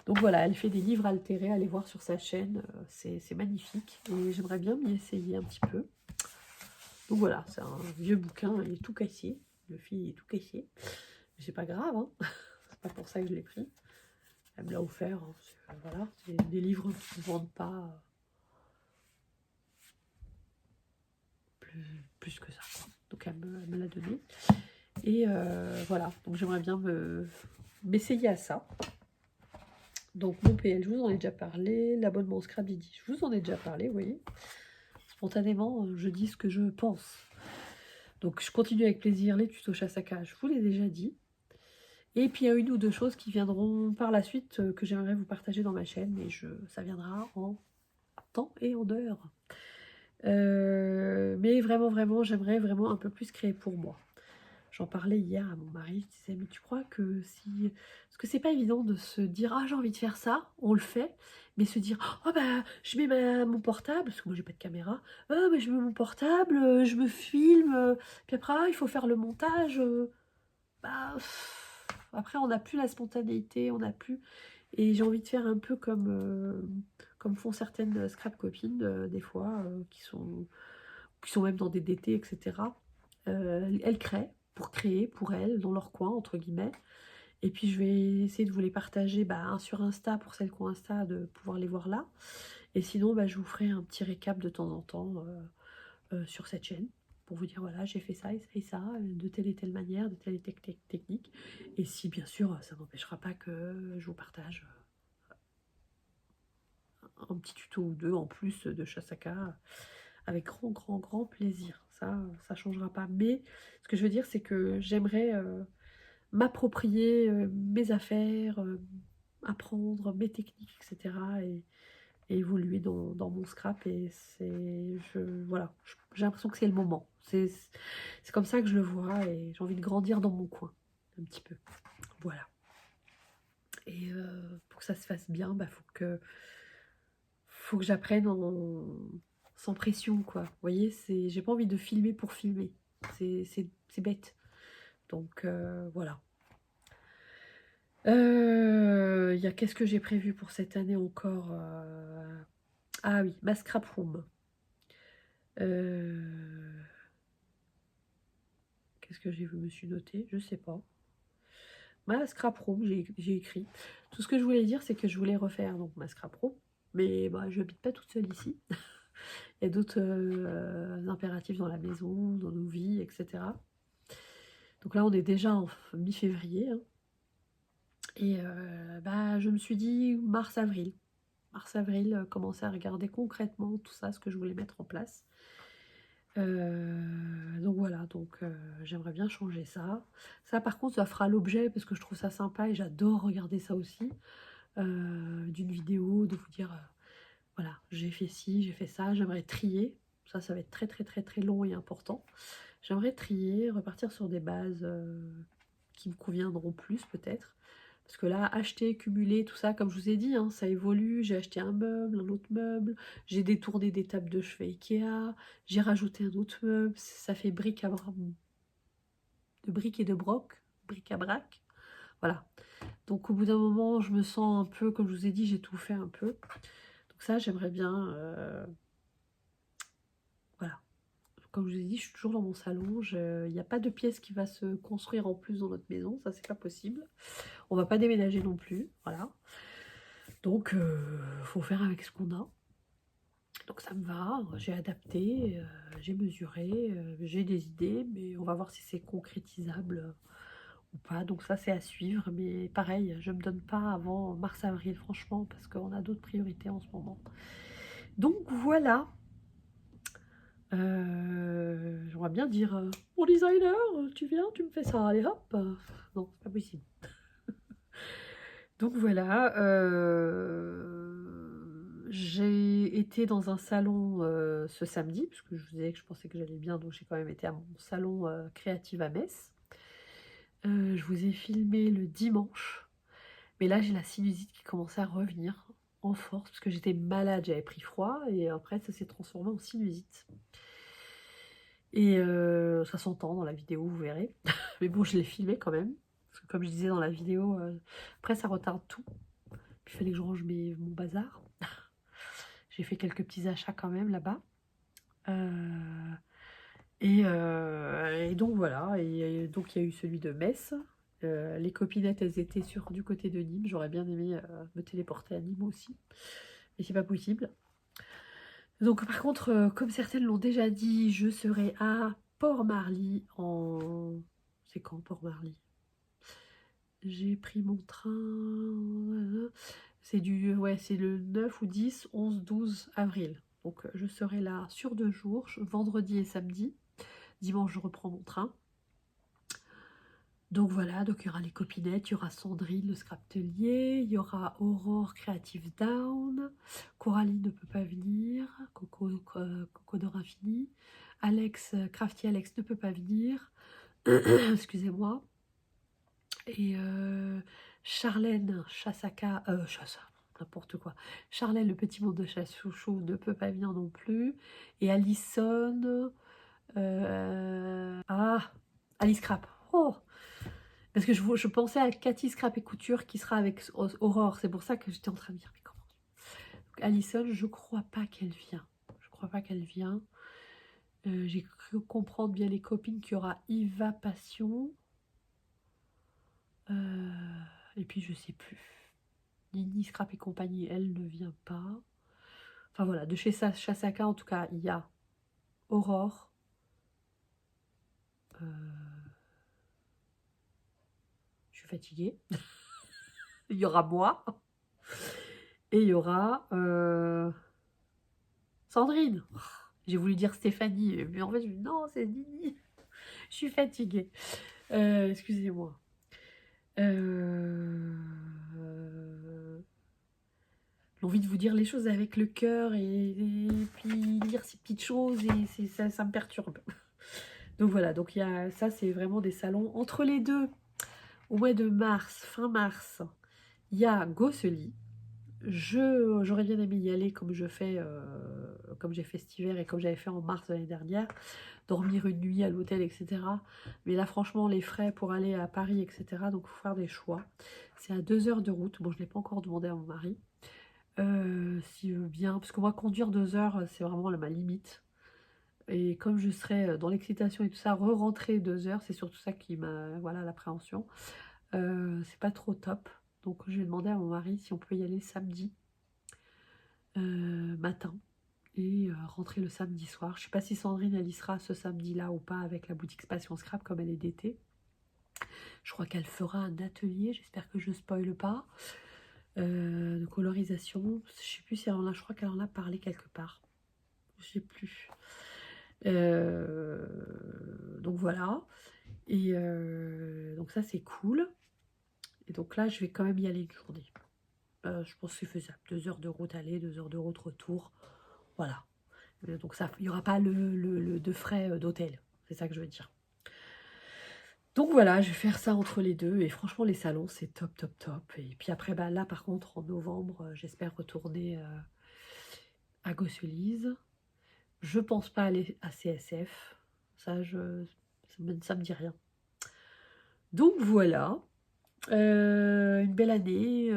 S1: Donc voilà, elle fait des livres altérés, allez voir sur sa chaîne, c'est magnifique. Et j'aimerais bien m'y essayer un petit peu. Donc voilà, c'est un vieux bouquin, il est tout cassé. Le fil est tout cassé. Mais c'est pas grave, hein. C'est pas pour ça que je l'ai pris. Elle me l'a offert. Hein. Voilà, c'est des livres qui ne vendent pas plus que ça. Donc elle me l'a donné. Et voilà, donc j'aimerais bien m'essayer à ça. Donc mon PL, je vous en ai déjà parlé. L'abonnement Scrap Didi, je vous en ai déjà parlé, vous voyez. Spontanément, je dis ce que je pense. Donc je continue avec plaisir les tutos chasse à cage, je vous l'ai déjà dit. Et puis il y a 1 ou 2 choses qui viendront par la suite que j'aimerais vous partager dans ma chaîne, mais ça viendra en temps et en heure. Mais vraiment, j'aimerais vraiment un peu plus créer pour moi. j'en parlais hier à mon mari, je disais, mais tu crois que si... Parce que c'est pas évident de se dire, ah j'ai envie de faire ça, on le fait, mais se dire, oh bah je mets mon portable, parce que moi j'ai pas de caméra, ah bah je mets mon portable, je me filme, puis après il faut faire le montage, bah, après on n'a plus la spontanéité, on n'a plus... Et j'ai envie de faire un peu comme font certaines scrap copines, des fois, qui sont même dans des DT, etc. Elles créent, pour créer, pour elles, dans leur coin, entre guillemets. Et puis je vais essayer de vous les partager sur Insta, pour celles qui ont Insta, de pouvoir les voir là. Et sinon, je vous ferai un petit récap de temps en temps sur cette chaîne, pour vous dire, voilà, j'ai fait ça et ça, de telle et telle manière, de telle et telle technique. Et si, bien sûr, ça n'empêchera pas que je vous partage un petit tuto ou deux en plus de Chasaka, avec grand, grand, grand plaisir. Ça changera pas. Mais ce que je veux dire, c'est que j'aimerais m'approprier mes affaires, apprendre mes techniques, etc. Et évoluer dans mon scrap. Et voilà, j'ai l'impression que c'est le moment. C'est comme ça que je le vois et j'ai envie de grandir dans mon coin, un petit peu. Voilà. Et pour que ça se fasse bien, faut que j'apprenne sans pression, quoi. Vous voyez, j'ai pas envie de filmer pour filmer. C'est bête. Donc, voilà. Qu'est-ce que j'ai prévu pour cette année encore Ah oui, ma scrap room. Qu'est-ce que je me suis noté? Je sais pas. Ma scrap room, j'ai écrit. Tout ce que je voulais dire, c'est que je voulais refaire donc ma scrap room. Mais je n'habite pas toute seule ici. Il y a d'autres impératifs dans la maison, dans nos vies, etc. Donc là, on est déjà en mi-février. Hein. Et je me suis dit mars-avril. Mars-avril, commencer à regarder concrètement tout ça, ce que je voulais mettre en place. Donc voilà, j'aimerais bien changer ça. Ça, par contre, ça fera l'objet, parce que je trouve ça sympa et j'adore regarder ça aussi, d'une vidéo, de vous dire, voilà, j'ai fait ci, j'ai fait ça, j'aimerais trier. Ça va être très, très, très, très long et important. J'aimerais trier, repartir sur des bases qui me conviendront plus, peut-être. Parce que là, acheter, cumuler, tout ça, comme je vous ai dit, hein, ça évolue. J'ai acheté un meuble, un autre meuble. J'ai détourné des tables de chevet Ikea. J'ai rajouté un autre meuble. Ça fait de briques et de broc, bric-à-brac. Voilà. Donc au bout d'un moment, je me sens un peu, comme je vous ai dit, j'ai tout fait un peu. Donc ça, j'aimerais bien... voilà. Comme je vous ai dit, je suis toujours dans mon salon. Il n'y a pas de pièce qui va se construire en plus dans notre maison. Ça, c'est pas possible. On va pas déménager non plus. Voilà. Donc, faut faire avec ce qu'on a. Donc ça me va, j'ai adapté, j'ai mesuré, j'ai des idées, mais on va voir si c'est concrétisable ou pas. Donc ça, c'est à suivre. Mais pareil, je ne me donne pas avant mars-avril, franchement, parce qu'on a d'autres priorités en ce moment. Donc voilà. J'aimerais bien dire, mon designer, tu viens, tu me fais ça, allez hop. Non, c'est pas possible. Donc voilà, j'ai été dans un salon ce samedi, parce que je vous disais que je pensais que j'allais bien, donc j'ai quand même été à mon salon créatif à Metz. Je vous ai filmé le dimanche, mais là j'ai la sinusite qui commençait à revenir en force, parce que j'étais malade, j'avais pris froid, et après ça s'est transformé en sinusite. Et ça s'entend dans la vidéo, vous verrez. Mais bon, je l'ai filmé quand même, parce que comme je disais dans la vidéo, après ça retarde tout. Puis il fallait que je range mon bazar. J'ai fait quelques petits achats quand même là-bas. Et donc voilà, et donc il y a eu celui de Metz. Les copinettes, elles étaient du côté de Nîmes. J'aurais bien aimé me téléporter à Nîmes aussi, mais c'est pas possible. Donc par contre, comme certaines l'ont déjà dit, je serai à Port-Marly en... C'est quand Port-Marly? J'ai pris mon train... C'est le 9 ou 10, 11, 12 avril. Donc je serai là sur 2 jours, vendredi et samedi. Dimanche, je reprends mon train. Donc voilà, donc il y aura les copinettes, il y aura Sandrine, le Scraptelier, il y aura Aurore Creative Down, Coralie ne peut pas venir, Coco d'Or Infini, Alex, Crafty Alex ne peut pas venir, Excusez-moi. Et Charlène Chassaka, n'importe quoi. Charlène, le petit monde de Chachouchou, ne peut pas venir non plus. Et Alison, Alice Crap. Oh, parce que je pensais à Cathy Scrap et Couture qui sera avec Aurore. C'est pour ça que j'étais en train de dire, mais comment? Donc, Alison, je crois pas qu'elle vient. Je crois pas qu'elle vient. J'ai cru comprendre bien les copines qu'il y aura Iva Passion. Et puis je sais plus. Nini Scrap et compagnie, elle ne vient pas. Enfin voilà, de chez Chassaka en tout cas, il y a Aurore. Je suis fatiguée. Il y aura moi. Et il y aura Sandrine. J'ai voulu dire Stéphanie, mais en fait, je me dis non, c'est Nini. Je suis fatiguée. Excusez-moi. J'ai envie de vous dire les choses avec le cœur et puis lire ces petites choses et ça me perturbe. Donc voilà, donc il y a ça, c'est vraiment des salons. Entre les deux, au mois de mars, fin mars, il y a Gossely. J'aurais bien aimé y aller comme j'ai fait cet hiver et comme j'avais fait en mars de l'année dernière, dormir une nuit à l'hôtel, etc. Mais là, franchement, les frais pour aller à Paris, etc. Donc, il faut faire des choix. C'est à 2 heures de route. Bon, je ne l'ai pas encore demandé à mon mari. S'il veut bien, parce que moi, conduire 2 heures, c'est vraiment ma limite. Et comme je serais dans l'excitation et tout ça, re-rentrer 2 heures, c'est surtout ça qui m'a, voilà, l'appréhension. C'est pas trop top. Donc, je vais demander à mon mari si on peut y aller samedi matin et rentrer le samedi soir. Je sais pas si Sandrine elle y sera ce samedi-là ou pas avec la boutique Passion Scrap comme elle est d'été. Je crois qu'elle fera un atelier, j'espère que je spoile pas, de colorisation. Je sais plus si elle en a, je crois qu'elle en a parlé quelque part. Je sais plus. Donc voilà. Et donc ça c'est cool. Et donc là je vais quand même y aller une journée. Je pense que c'est faisable. 2 heures de route aller, 2 heures de route retour. Voilà. Donc ça, il n'y aura pas de frais d'hôtel. C'est ça que je veux dire. Donc voilà, je vais faire ça entre les deux. Et franchement, les salons, c'est top, top, top. Et puis après, bah, là, par contre, en novembre, j'espère retourner à Gosselies. Je pense pas aller à CSF. Ça, ça me dit rien. Donc voilà. Une belle année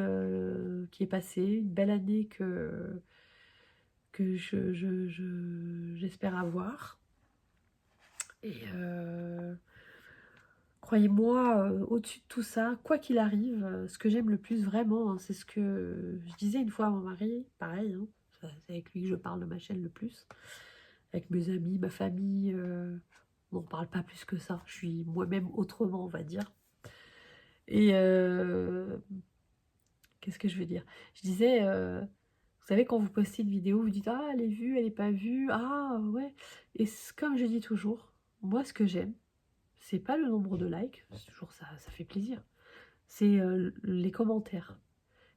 S1: qui est passée. Une belle année que j'espère avoir. Et croyez-moi, au-dessus de tout ça, quoi qu'il arrive, ce que j'aime le plus vraiment, hein, c'est ce que je disais une fois à mon mari, pareil, hein, c'est avec lui que je parle de ma chaîne le plus, avec mes amis, ma famille, on n'en parle pas plus que ça, je suis moi-même autrement, on va dire. Et qu'est-ce que je veux dire? Je disais, vous savez, quand vous postez une vidéo, vous dites, ah, elle est vue, elle n'est pas vue, ah, ouais. Et comme je dis toujours, moi, ce que j'aime, c'est pas le nombre de likes, c'est toujours ça, ça fait plaisir. C'est les commentaires.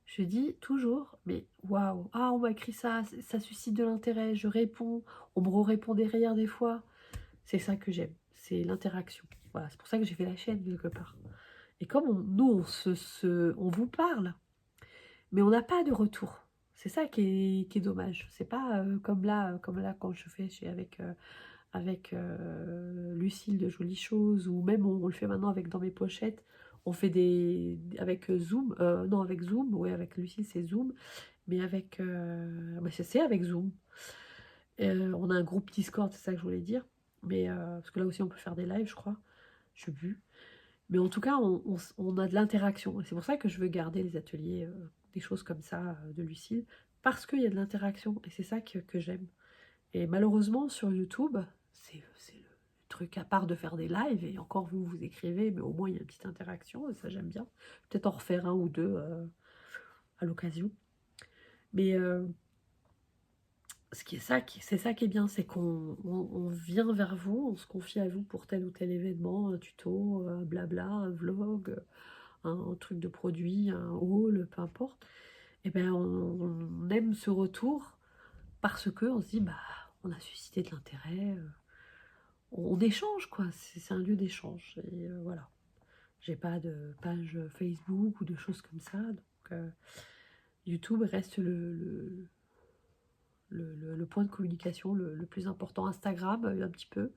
S1: Je dis toujours, mais waouh, ah on m'a écrit ça, ça suscite de l'intérêt, je réponds, on me répond derrière des fois. C'est ça que j'aime, c'est l'interaction. Voilà, c'est pour ça que j'ai fait la chaîne quelque part. Et comme nous, on vous parle, mais on n'a pas de retour. C'est ça qui est dommage. C'est pas comme là quand je fais avec Lucille de Jolies Choses, ou même on le fait maintenant avec Dans mes pochettes, on fait avec Zoom, non avec Zoom, oui avec Lucille c'est Zoom, mais avec, c'est avec Zoom. On a un groupe Discord, c'est ça que je voulais dire, mais parce que là aussi on peut faire des lives je crois, je sais plus. Mais en tout cas on a de l'interaction, et c'est pour ça que je veux garder les ateliers, des choses comme ça de Lucille, parce qu'il y a de l'interaction, et c'est ça que j'aime. Et malheureusement, sur YouTube, c'est le truc, à part de faire des lives, et encore vous écrivez, mais au moins il y a une petite interaction, et ça j'aime bien. Peut-être en refaire un ou deux à l'occasion. Mais c'est ça qui est bien, c'est qu'on vient vers vous, on se confie à vous pour tel ou tel événement, un tuto, blabla, un vlog, un truc de produit, un haul, peu importe. Et bien on aime ce retour parce que on se dit, bah, on a suscité de l'intérêt. on échange, quoi. C'est un lieu d'échange. Et voilà. J'ai pas de page Facebook ou de choses comme ça. Donc, YouTube reste le point de communication le plus important. Instagram, un petit peu.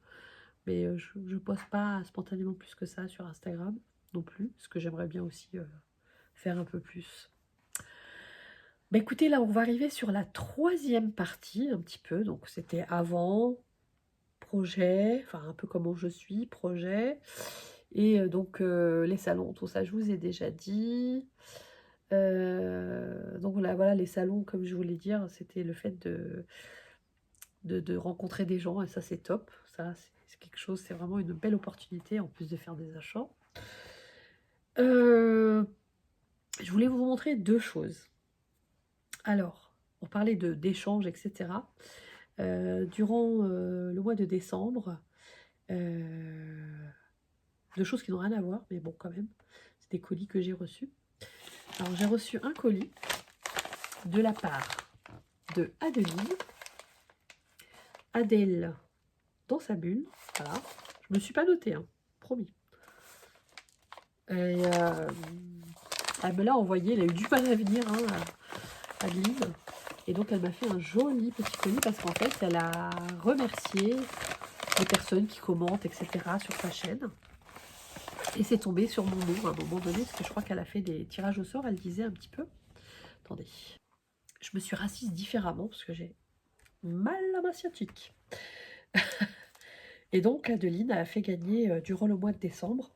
S1: Mais je ne poste pas spontanément plus que ça sur Instagram non plus. Parce que j'aimerais bien aussi faire un peu plus. Bah écoutez, là, on va arriver sur la 3e partie, un petit peu. Donc, c'était avant, projet, enfin, un peu comment je suis, projet. Et donc, les salons, tout ça, je vous ai déjà dit. Donc, voilà, les salons, comme je voulais dire, c'était le fait de rencontrer des gens. Et ça, c'est top. Ça, c'est quelque chose, c'est vraiment une belle opportunité, en plus de faire des achats. Je voulais vous montrer 2 choses. Alors, on parlait d'échanges, etc. Durant le mois de décembre, 2 choses qui n'ont rien à voir, mais bon, quand même, c'est des colis que j'ai reçus. Alors, j'ai reçu un colis de la part de Adeline, Adèle dans sa bulle, voilà. Je me suis pas notée, hein, promis. Et elle me l'a envoyé, elle a eu du mal à venir, hein, Adeline. Et donc, elle m'a fait un joli petit colis parce qu'en fait, elle a remercié les personnes qui commentent, etc. sur sa chaîne. Et c'est tombé sur mon nom à un moment donné, parce que je crois qu'elle a fait des tirages au sort, elle disait un petit peu. Attendez. Je me suis rassise différemment, parce que j'ai mal à ma sciatique. Et donc, Adeline a fait gagner, durant le mois de décembre,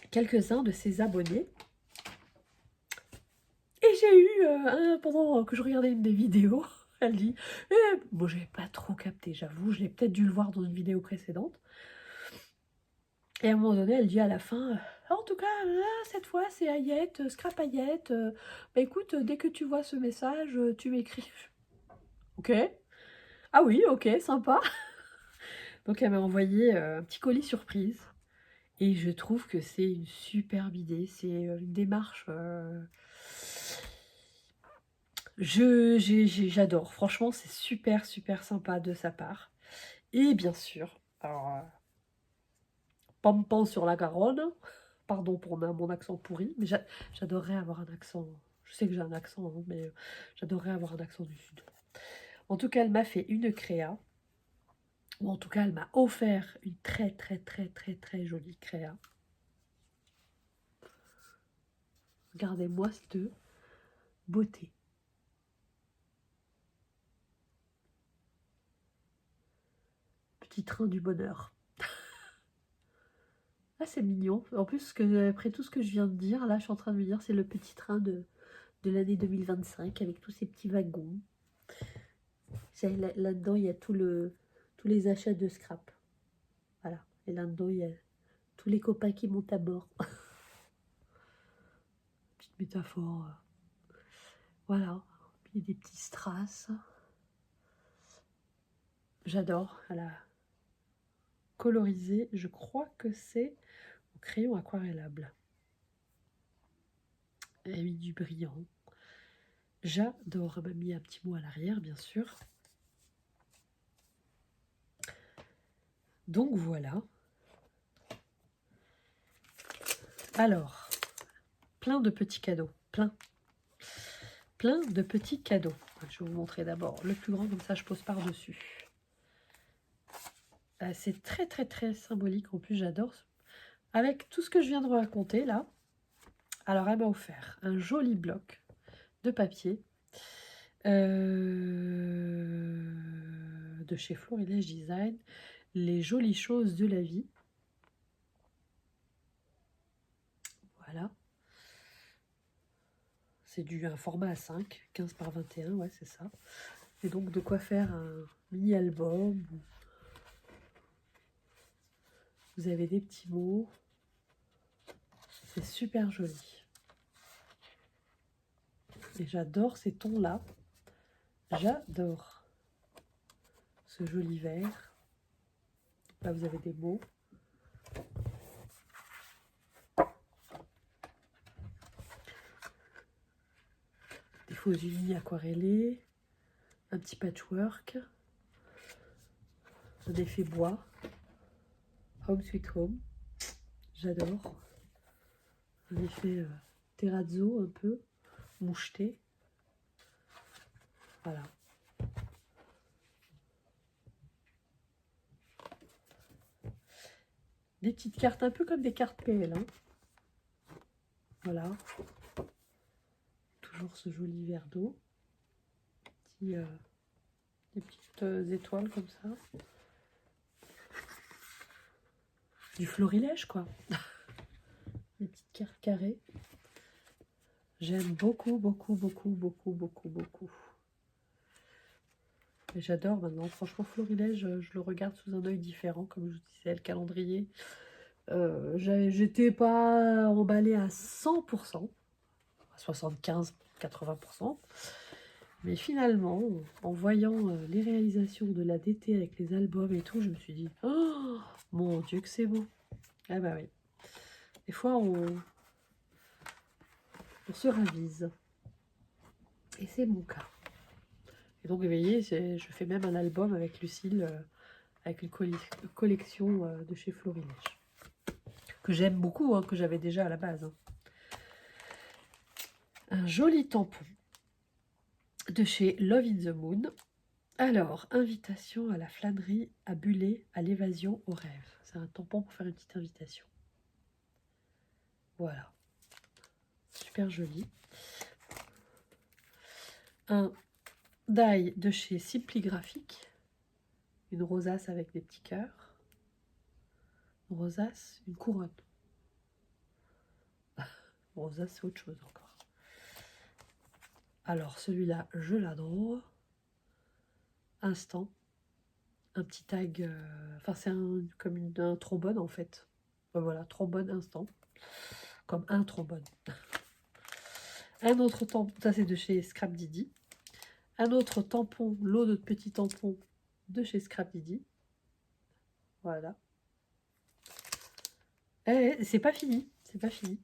S1: quelques-uns de ses abonnés. Et j'ai eu, pendant que je regardais une des vidéos, elle dit, bon, j'ai pas trop capté, j'avoue, je l'ai peut-être dû le voir dans une vidéo précédente. Et à un moment donné, elle dit à la fin, en tout cas, là, cette fois, c'est Ayette, Scrap Ayette. Bah écoute, dès que tu vois ce message, tu m'écris. Ok. Ah oui, ok, sympa. Donc elle m'a envoyé un petit colis surprise. Et je trouve que c'est une superbe idée. C'est une démarche. J'adore. Franchement, c'est super, super sympa de sa part. Et bien sûr, alors, Pampan sur la Garonne. Pardon pour mon accent pourri, mais j'adorerais avoir un accent. Je sais que j'ai un accent, hein, mais j'adorerais avoir un accent du Sud. En tout cas, elle m'a fait une créa. Ou en tout cas, elle m'a offert une très, très, très, très, très jolie créa. Regardez-moi cette beauté. Petit train du bonheur. Ah, c'est mignon. En plus, après tout ce que je viens de dire, là, je suis en train de me dire, c'est le petit train de l'année 2025 avec tous ces petits wagons. Là-dedans, il y a tous les achats de scrap. Voilà. Et là-dedans, il y a tous les copains qui montent à bord. Petite métaphore. Voilà. Puis il y a des petits strass. J'adore. Elle a colorisé. Je crois que c'est au crayon aquarellable. Elle a mis du brillant. J'adore. Elle m'a mis un petit mot à l'arrière, bien sûr. Donc voilà. Alors, plein de petits cadeaux. Plein de petits cadeaux. Je vais vous montrer d'abord le plus grand, comme ça je pose par-dessus. C'est très très très symbolique, en plus j'adore. Avec tout ce que je viens de raconter là, alors elle m'a offert un joli bloc de papier de chez Florilège Design, les jolies choses de la vie. Voilà. C'est un format A5, 15 par 21, ouais c'est ça. Et donc de quoi faire un mini-album. Vous avez des petits mots. C'est super joli. Et j'adore ces tons-là. J'adore ce joli vert. Là, vous avez des mots. Des fausses unies aquarellées. Un petit patchwork. un effet bois. Home Sweet Home. J'adore. Un effet terrazzo un peu, moucheté. Voilà. Des petites cartes, un peu comme des cartes PL. Hein. Voilà. Toujours ce joli verre d'eau. Des petites étoiles comme ça. Du florilège, quoi. Des petites cartes carrées. J'aime beaucoup, beaucoup, beaucoup, beaucoup, beaucoup, beaucoup. Et j'adore maintenant. Franchement, florilège, je le regarde sous un œil différent, comme je vous disais, le calendrier. J'étais pas emballée à 100%, à 75-80%. Mais finalement, en voyant les réalisations de la DT avec les albums et tout, je me suis dit, oh mon Dieu que c'est beau. Ah bah oui. Des fois, on se ravise. Et c'est mon cas. Et donc, vous voyez, je fais même un album avec Lucille, avec une collection de chez Florilège. Que j'aime beaucoup, hein, que j'avais déjà à la base. Hein. Un joli tampon de chez Love in the Moon. Alors, invitation à la flânerie, à Buller, à l'évasion, au rêve. C'est un tampon pour faire une petite invitation. Voilà. Super joli. Un die de chez Simply Graphic. Une rosace avec des petits cœurs. Une rosace, une couronne. Rosace, c'est autre chose encore. Alors, celui-là, je l'adore. Instant. Un petit tag. Enfin, c'est comme un trombone, en fait. Voilà, trombone instant. Comme un trombone. Un autre tampon, ça c'est de chez Scrap Didi. Un autre tampon, lot de petits tampons de chez Scrap Didi. Voilà. Et c'est pas fini, c'est pas fini.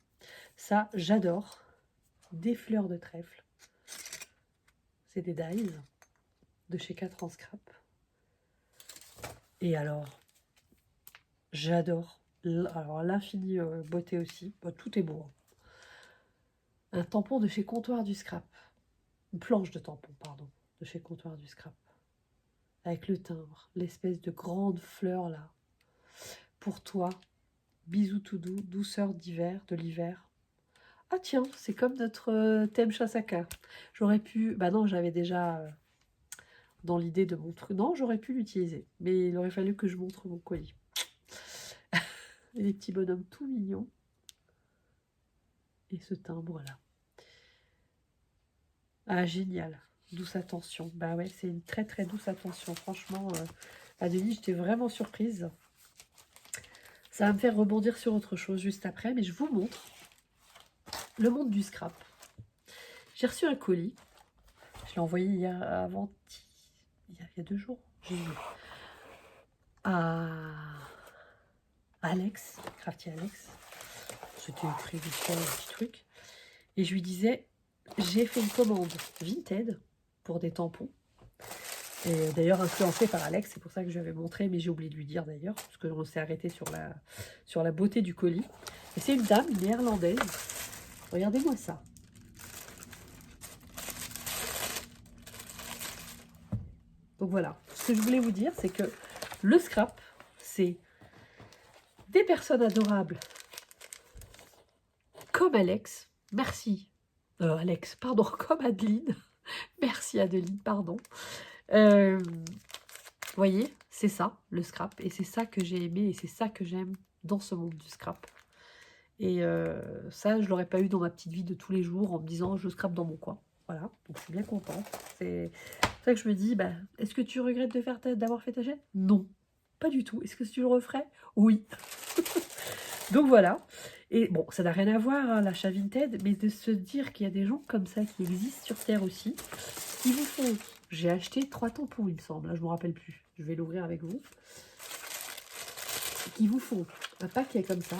S1: Ça, j'adore. Des fleurs de trèfle. C'est des dies de chez 4 ans Scrap. Et alors, j'adore. Alors, l'infini beauté aussi. Bon, tout est beau. Hein. Un tampon de chez Comptoir du Scrap. Une planche de tampon, pardon, de chez Comptoir du Scrap. Avec le timbre, l'espèce de grande fleur là. Pour toi, bisous tout doux, douceur d'hiver, de l'hiver. Ah tiens, c'est comme notre thème Chasaka. J'aurais pu... Bah non, j'avais déjà dans l'idée de mon truc. Non, j'aurais pu l'utiliser. Mais il aurait fallu que je montre mon colis. Et les petits bonhommes tout mignons. Et ce timbre-là. Ah, génial. Douce attention. Bah ouais, c'est une très très douce attention. Franchement, à Denis, j'étais vraiment surprise. Ça va me faire rebondir sur autre chose juste après. Mais je vous montre le monde du scrap. J'ai reçu un colis. Je l'ai envoyé hier avant... Il y a 2 jours. J'ai eu à Alex, Crafty Alex. C'était écrit vite fait, un petit truc. Et je lui disais, j'ai fait une commande Vinted pour des tampons. Et d'ailleurs influencée par Alex, c'est pour ça que je lui avais montré, mais j'ai oublié de lui dire d'ailleurs, parce qu'on s'est arrêté sur la beauté du colis. Et c'est une dame néerlandaise. Regardez-moi ça. Donc voilà, ce que je voulais vous dire, c'est que le scrap, c'est des personnes adorables comme Alex. Merci. Alex, pardon, comme Adeline. Merci Adeline, pardon. Vous voyez, c'est ça, le scrap. Et c'est ça que j'ai aimé et c'est ça que j'aime dans ce monde du scrap. Et ça, je ne l'aurais pas eu dans ma petite vie de tous les jours en me disant, je scrape dans mon coin. Voilà, donc je suis bien contente. C'est pour ça que je me dis, bah, est-ce que tu regrettes d'avoir fait ta chaîne? Non, pas du tout. Est-ce que tu le referais? Oui. Donc voilà. Et bon, ça n'a rien à voir, hein, l'achat Vinted, mais de se dire qu'il y a des gens comme ça qui existent sur Terre aussi, qui vous font... J'ai acheté 3 tampons, il me semble, là, je ne me rappelle plus. Je vais l'ouvrir avec vous. Qui vous font un paquet comme ça.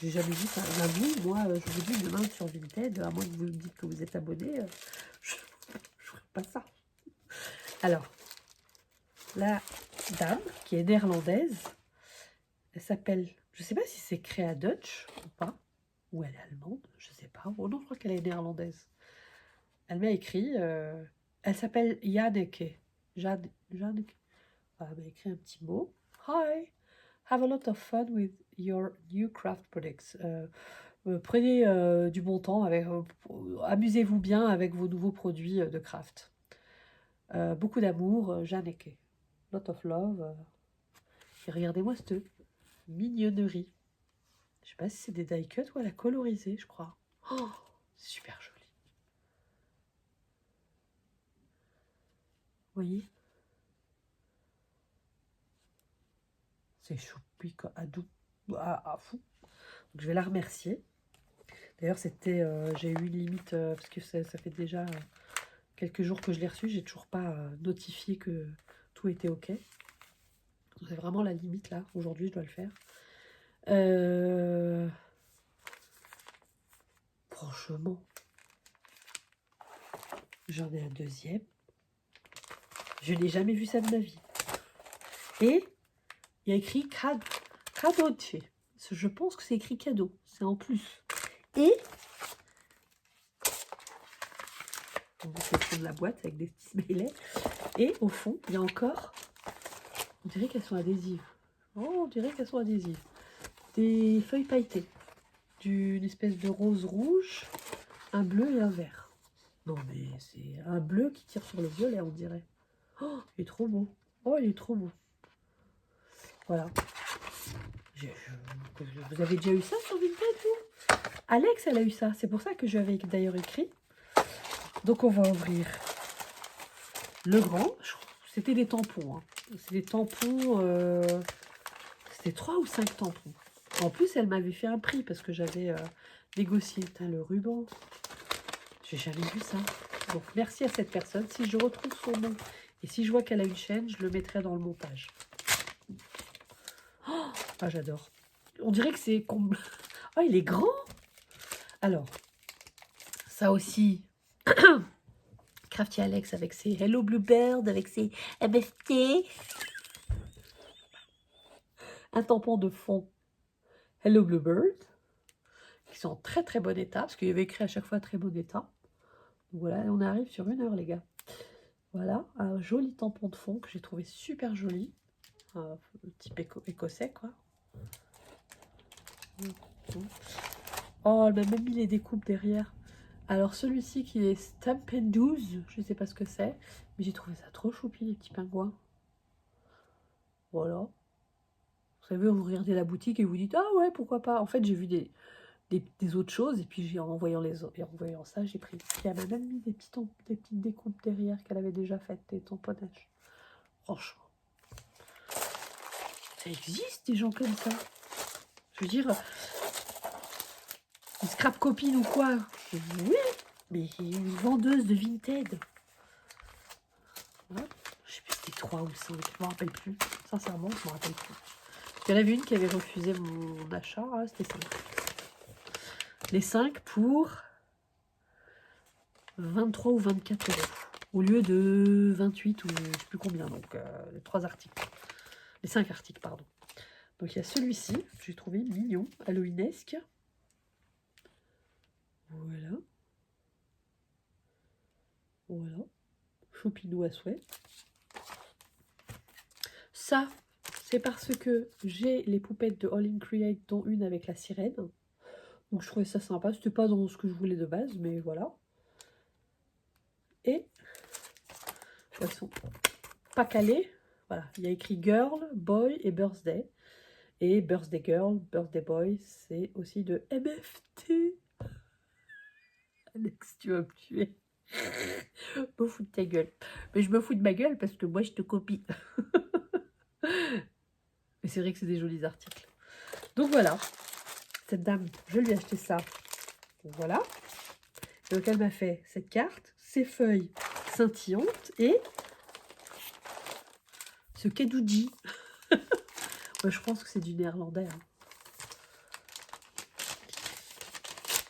S1: J'ai jamais vu ça. J'avoue, moi, je vous dis demain sur Vinted, à moins que vous me dites que vous êtes abonné, je ne ferai pas ça. Alors, là, dame qui est néerlandaise. Elle s'appelle, je ne sais pas si c'est Créa Dutch ou pas, ou elle est allemande, je ne sais pas. Oh non, je crois qu'elle est néerlandaise. Elle m'a écrit, elle s'appelle Janneke. Janneke. Elle m'a écrit un petit mot. Hi, have a lot of fun with your new craft products. Prenez du bon temps, amusez-vous bien avec vos nouveaux produits de craft. Beaucoup d'amour, Janneke. Lot of love. Et regardez-moi cette mignonnerie. Je sais pas si c'est des die cut ou elle a colorisé, je crois. Oh, super joli. Vous voyez? C'est choupi à fou. Donc, je vais la remercier. D'ailleurs, c'était, j'ai eu une limite, parce que ça fait déjà quelques jours que je l'ai reçu. J'ai toujours pas notifié que tout était OK. C'est vraiment la limite là. Aujourd'hui, je dois le faire. Franchement, j'en ai un deuxième. Je n'ai jamais vu ça de ma vie. Et il y a écrit cadeau. Je pense que c'est écrit cadeau. C'est en plus. Et on vous fait prendre la boîte avec des petits smileys. Et au fond, il y a encore, on dirait qu'elles sont adhésives. Oh, on dirait qu'elles sont adhésives. Des feuilles pailletées. D'une espèce de rose rouge, un bleu et un vert. Non mais c'est un bleu qui tire sur le violet, on dirait. Oh, il est trop beau. Oh, il est trop beau. Voilà. Vous avez déjà eu ça sur Vinted, vous? Alex, elle a eu ça. C'est pour ça que je lui avais d'ailleurs écrit. Donc, on va ouvrir le grand. C'était des tampons. Hein. C'est des tampons... C'était 3 ou 5 tampons. En plus, elle m'avait fait un prix parce que j'avais négocié. Putain, le ruban. J'ai jamais vu ça. Donc, merci à cette personne. Si je retrouve son nom et si je vois qu'elle a une chaîne, je le mettrai dans le montage. Oh, ah, j'adore. On dirait que c'est... Oh, il est grand. Alors, ça aussi... Crafty Alex avec ses Hello Bluebird, avec ses MFT. Un tampon de fond Hello Bluebird, qui sont en très très bon état, parce qu'il y avait écrit à chaque fois très bon état. Donc voilà, on arrive sur 1 heure, les gars. Voilà, un joli tampon de fond que j'ai trouvé super joli. Type écossais, quoi. Oh, elle m'a même mis les découpes derrière. Alors celui-ci qui est Stampin' 12, je ne sais pas ce que c'est, mais j'ai trouvé ça trop choupi, les petits pingouins. Voilà. Vous savez, vous regardez la boutique et vous dites, ah ouais, pourquoi pas. En fait, j'ai vu des autres choses, et puis en voyant ça, j'ai pris. Puis elle m'a même mis des petites découpes derrière qu'elle avait déjà faites, des tamponnages. Franchement. Ça existe, des gens comme ça. Je veux dire, une scrap copine ou quoi? Oui, mais une vendeuse de Vinted. Voilà. Je sais plus si c'était 3 ou 5, je ne me rappelle plus. Sincèrement, je ne me rappelle plus. Il y en avait une qui avait refusé mon achat, ah, c'était 5. Les 5 pour 23 ou 24 euros. Au lieu de 28 ou je ne sais plus combien, donc les 3 articles. Les 5 articles, pardon. Donc il y a celui-ci, que j'ai trouvé mignon, halloweenesque. Voilà. Voilà. Choupinou à souhait. Ça, c'est parce que j'ai les poupettes de All In Create, dont une avec la sirène. Donc je trouvais ça sympa. C'était pas dans ce que je voulais de base, mais voilà. Et elles sont pas calées. Voilà, il y a écrit Girl, Boy et Birthday. Et Birthday Girl, Birthday Boy, c'est aussi de MFT. Alex, tu vas me tuer. Me fous de ta gueule. Mais je me fous de ma gueule parce que moi, je te copie. Mais c'est vrai que c'est des jolis articles. Donc voilà. Cette dame, je lui ai acheté ça. Donc voilà. Donc elle m'a fait cette carte, ces feuilles scintillantes et ce kedouji. Moi, je pense que c'est du néerlandais. Hein.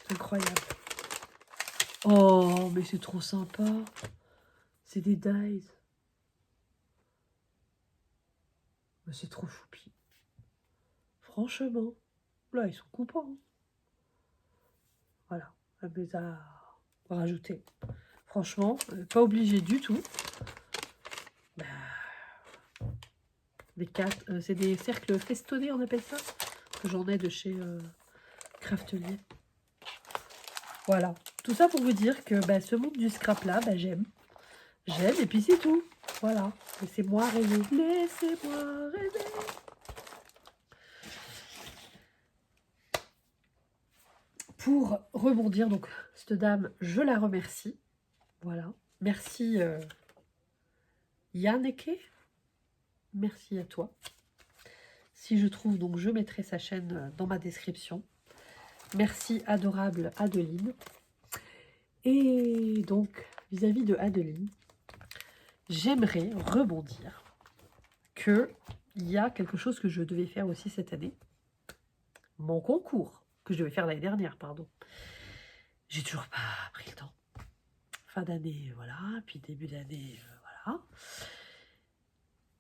S1: Incroyable. Oh, mais c'est trop sympa. C'est des dies. c'est trop choupi. Franchement. Là, ils sont coupants. Hein. Voilà. Elle me les a rajoutés. Franchement, pas obligé du tout. Bah, c'est des cercles festonnés, on appelle ça. Que j'en ai de chez Craftelier. Voilà. Tout ça pour vous dire que bah, ce monde du scrap là, bah, j'aime. J'aime et puis c'est tout. Voilà. Laissez-moi rêver. Laissez-moi rêver. Pour rebondir, donc, cette dame, je la remercie. Voilà. Merci Yanneke. Merci à toi. Si je trouve, donc, je mettrai sa chaîne dans ma description. Merci, adorable Adeline. Et donc, vis-à-vis de Adeline, j'aimerais rebondir qu'il y a quelque chose que je devais faire aussi cette année. Mon concours, que je devais faire l'année dernière, pardon. J'ai toujours pas pris le temps. Fin d'année, voilà. Puis début d'année, voilà.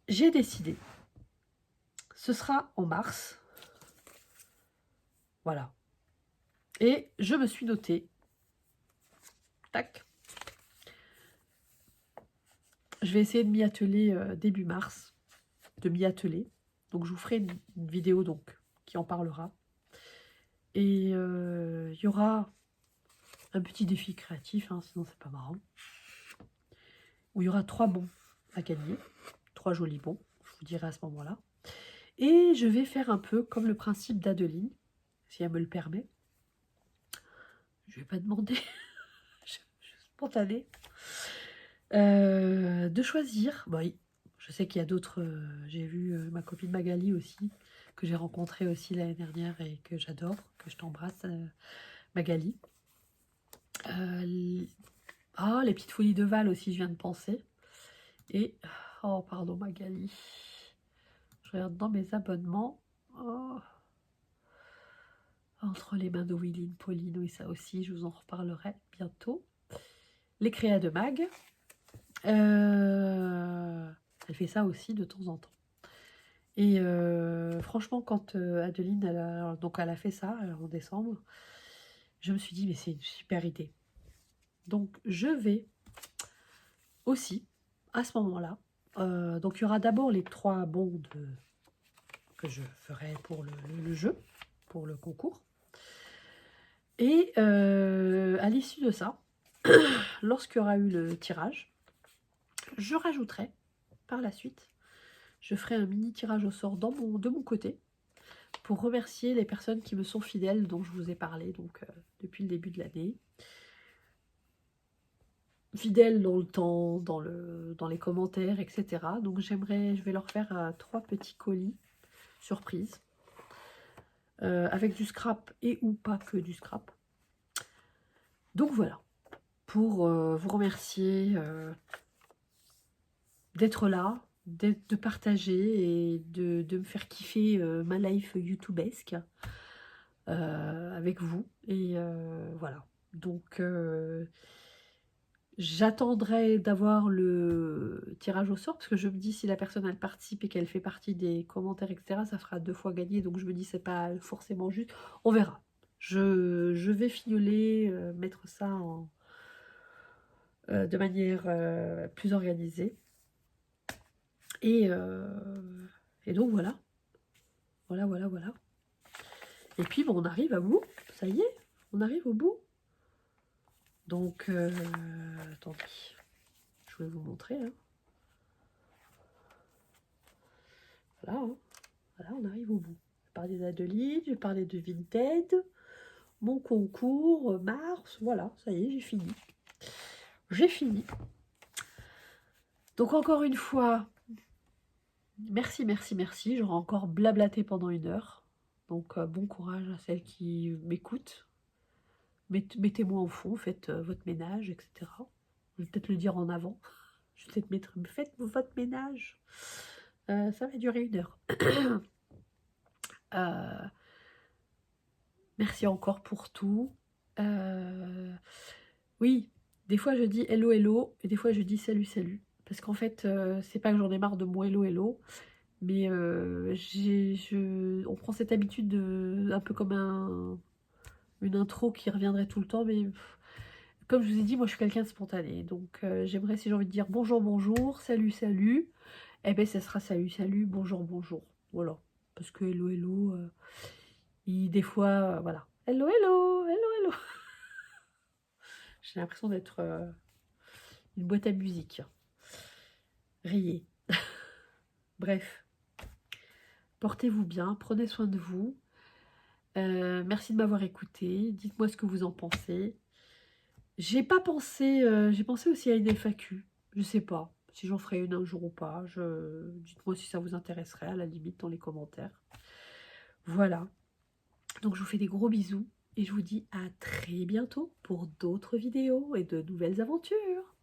S1: J'ai décidé. Ce sera en mars. Voilà. Et je me suis notée. Tac. Je vais essayer de m'y atteler début mars. De m'y atteler. Donc je vous ferai une vidéo donc qui en parlera. Et il y aura un petit défi créatif, hein, sinon c'est pas marrant. Où il y aura 3 bons à gagner. 3 jolis bons, je vous dirai à ce moment-là. Et je vais faire un peu comme le principe d'Adeline, si elle me le permet. Je vais pas demander. je suis spontanée. De choisir. Bon, oui, je sais qu'il y a d'autres. J'ai vu ma copine Magali aussi, que j'ai rencontrée aussi l'année dernière et que j'adore, que je t'embrasse, Magali. Les petites folies de Val aussi, je viens de penser. Et, oh pardon Magali, je regarde dans mes abonnements. Oh. Entre les mains de Willine, Pauline, oui ça aussi, je vous en reparlerai bientôt. Les créas de Mag. Elle fait ça aussi de temps en temps. Et franchement, quand Adeline, elle a fait ça en décembre, je me suis dit, mais c'est une super idée. Donc, je vais aussi, à ce moment-là, donc il y aura d'abord les 3 bons que je ferai pour le jeu, pour le concours. Et à l'issue de ça, lorsqu'il y aura eu le tirage, je rajouterai par la suite, je ferai un mini tirage au sort de mon côté pour remercier les personnes qui me sont fidèles, dont je vous ai parlé donc, depuis le début de l'année. Fidèles dans le temps, dans les commentaires, etc. Donc je vais leur faire 3 petits colis surprise, avec du scrap et ou pas que du scrap. Donc voilà, pour vous remercier d'être là, de partager et de me faire kiffer ma life youtubesque avec vous. Et voilà, donc j'attendrai d'avoir le tirage au sort, parce que je me dis, si la personne elle participe et qu'elle fait partie des commentaires, etc., ça fera 2 fois gagner, donc je me dis, c'est pas forcément juste. On verra. Je vais fioler, mettre ça de manière plus organisée. Et donc voilà. Voilà. Et puis bon, on arrive à bout. Ça y est, on arrive au bout. Donc, attendez. Je vais vous montrer. Hein. Voilà, hein. Voilà, on arrive au bout. Je parlais d'Adeline, je parlais de Vinted, mon concours, mars, voilà, ça y est, j'ai fini. J'ai fini. Donc encore une fois, merci. J'aurais encore blablaté pendant 1 heure. Donc bon courage à celles qui m'écoutent. Mettez-moi au fond, faites votre ménage, etc. Je vais peut-être le dire en avant. Je vais peut-être mettre, faites votre ménage. Ça va durer 1 heure. Merci encore pour tout. Oui, des fois je dis hello et des fois je dis salut. Parce qu'en fait, c'est pas que j'en ai marre de mon hello, Mais on prend cette habitude de, un peu comme une intro qui reviendrait tout le temps, mais comme je vous ai dit, moi je suis quelqu'un de spontané, donc j'aimerais, si j'ai envie de dire bonjour, bonjour, salut, salut, eh ben ça sera salut, salut, bonjour, bonjour, voilà, parce que hello, hello, des fois, voilà, hello, hello, hello, hello, j'ai l'impression d'être une boîte à musique, riez, bref, portez-vous bien, prenez soin de vous, merci de m'avoir écouté, dites-moi ce que vous en pensez. J'ai pas pensé, j'ai pensé aussi à une FAQ. Je sais pas si j'en ferai une un jour ou pas. Dites-moi si ça vous intéresserait, à la limite, dans les commentaires. Voilà. Donc, je vous fais des gros bisous et je vous dis à très bientôt pour d'autres vidéos et de nouvelles aventures.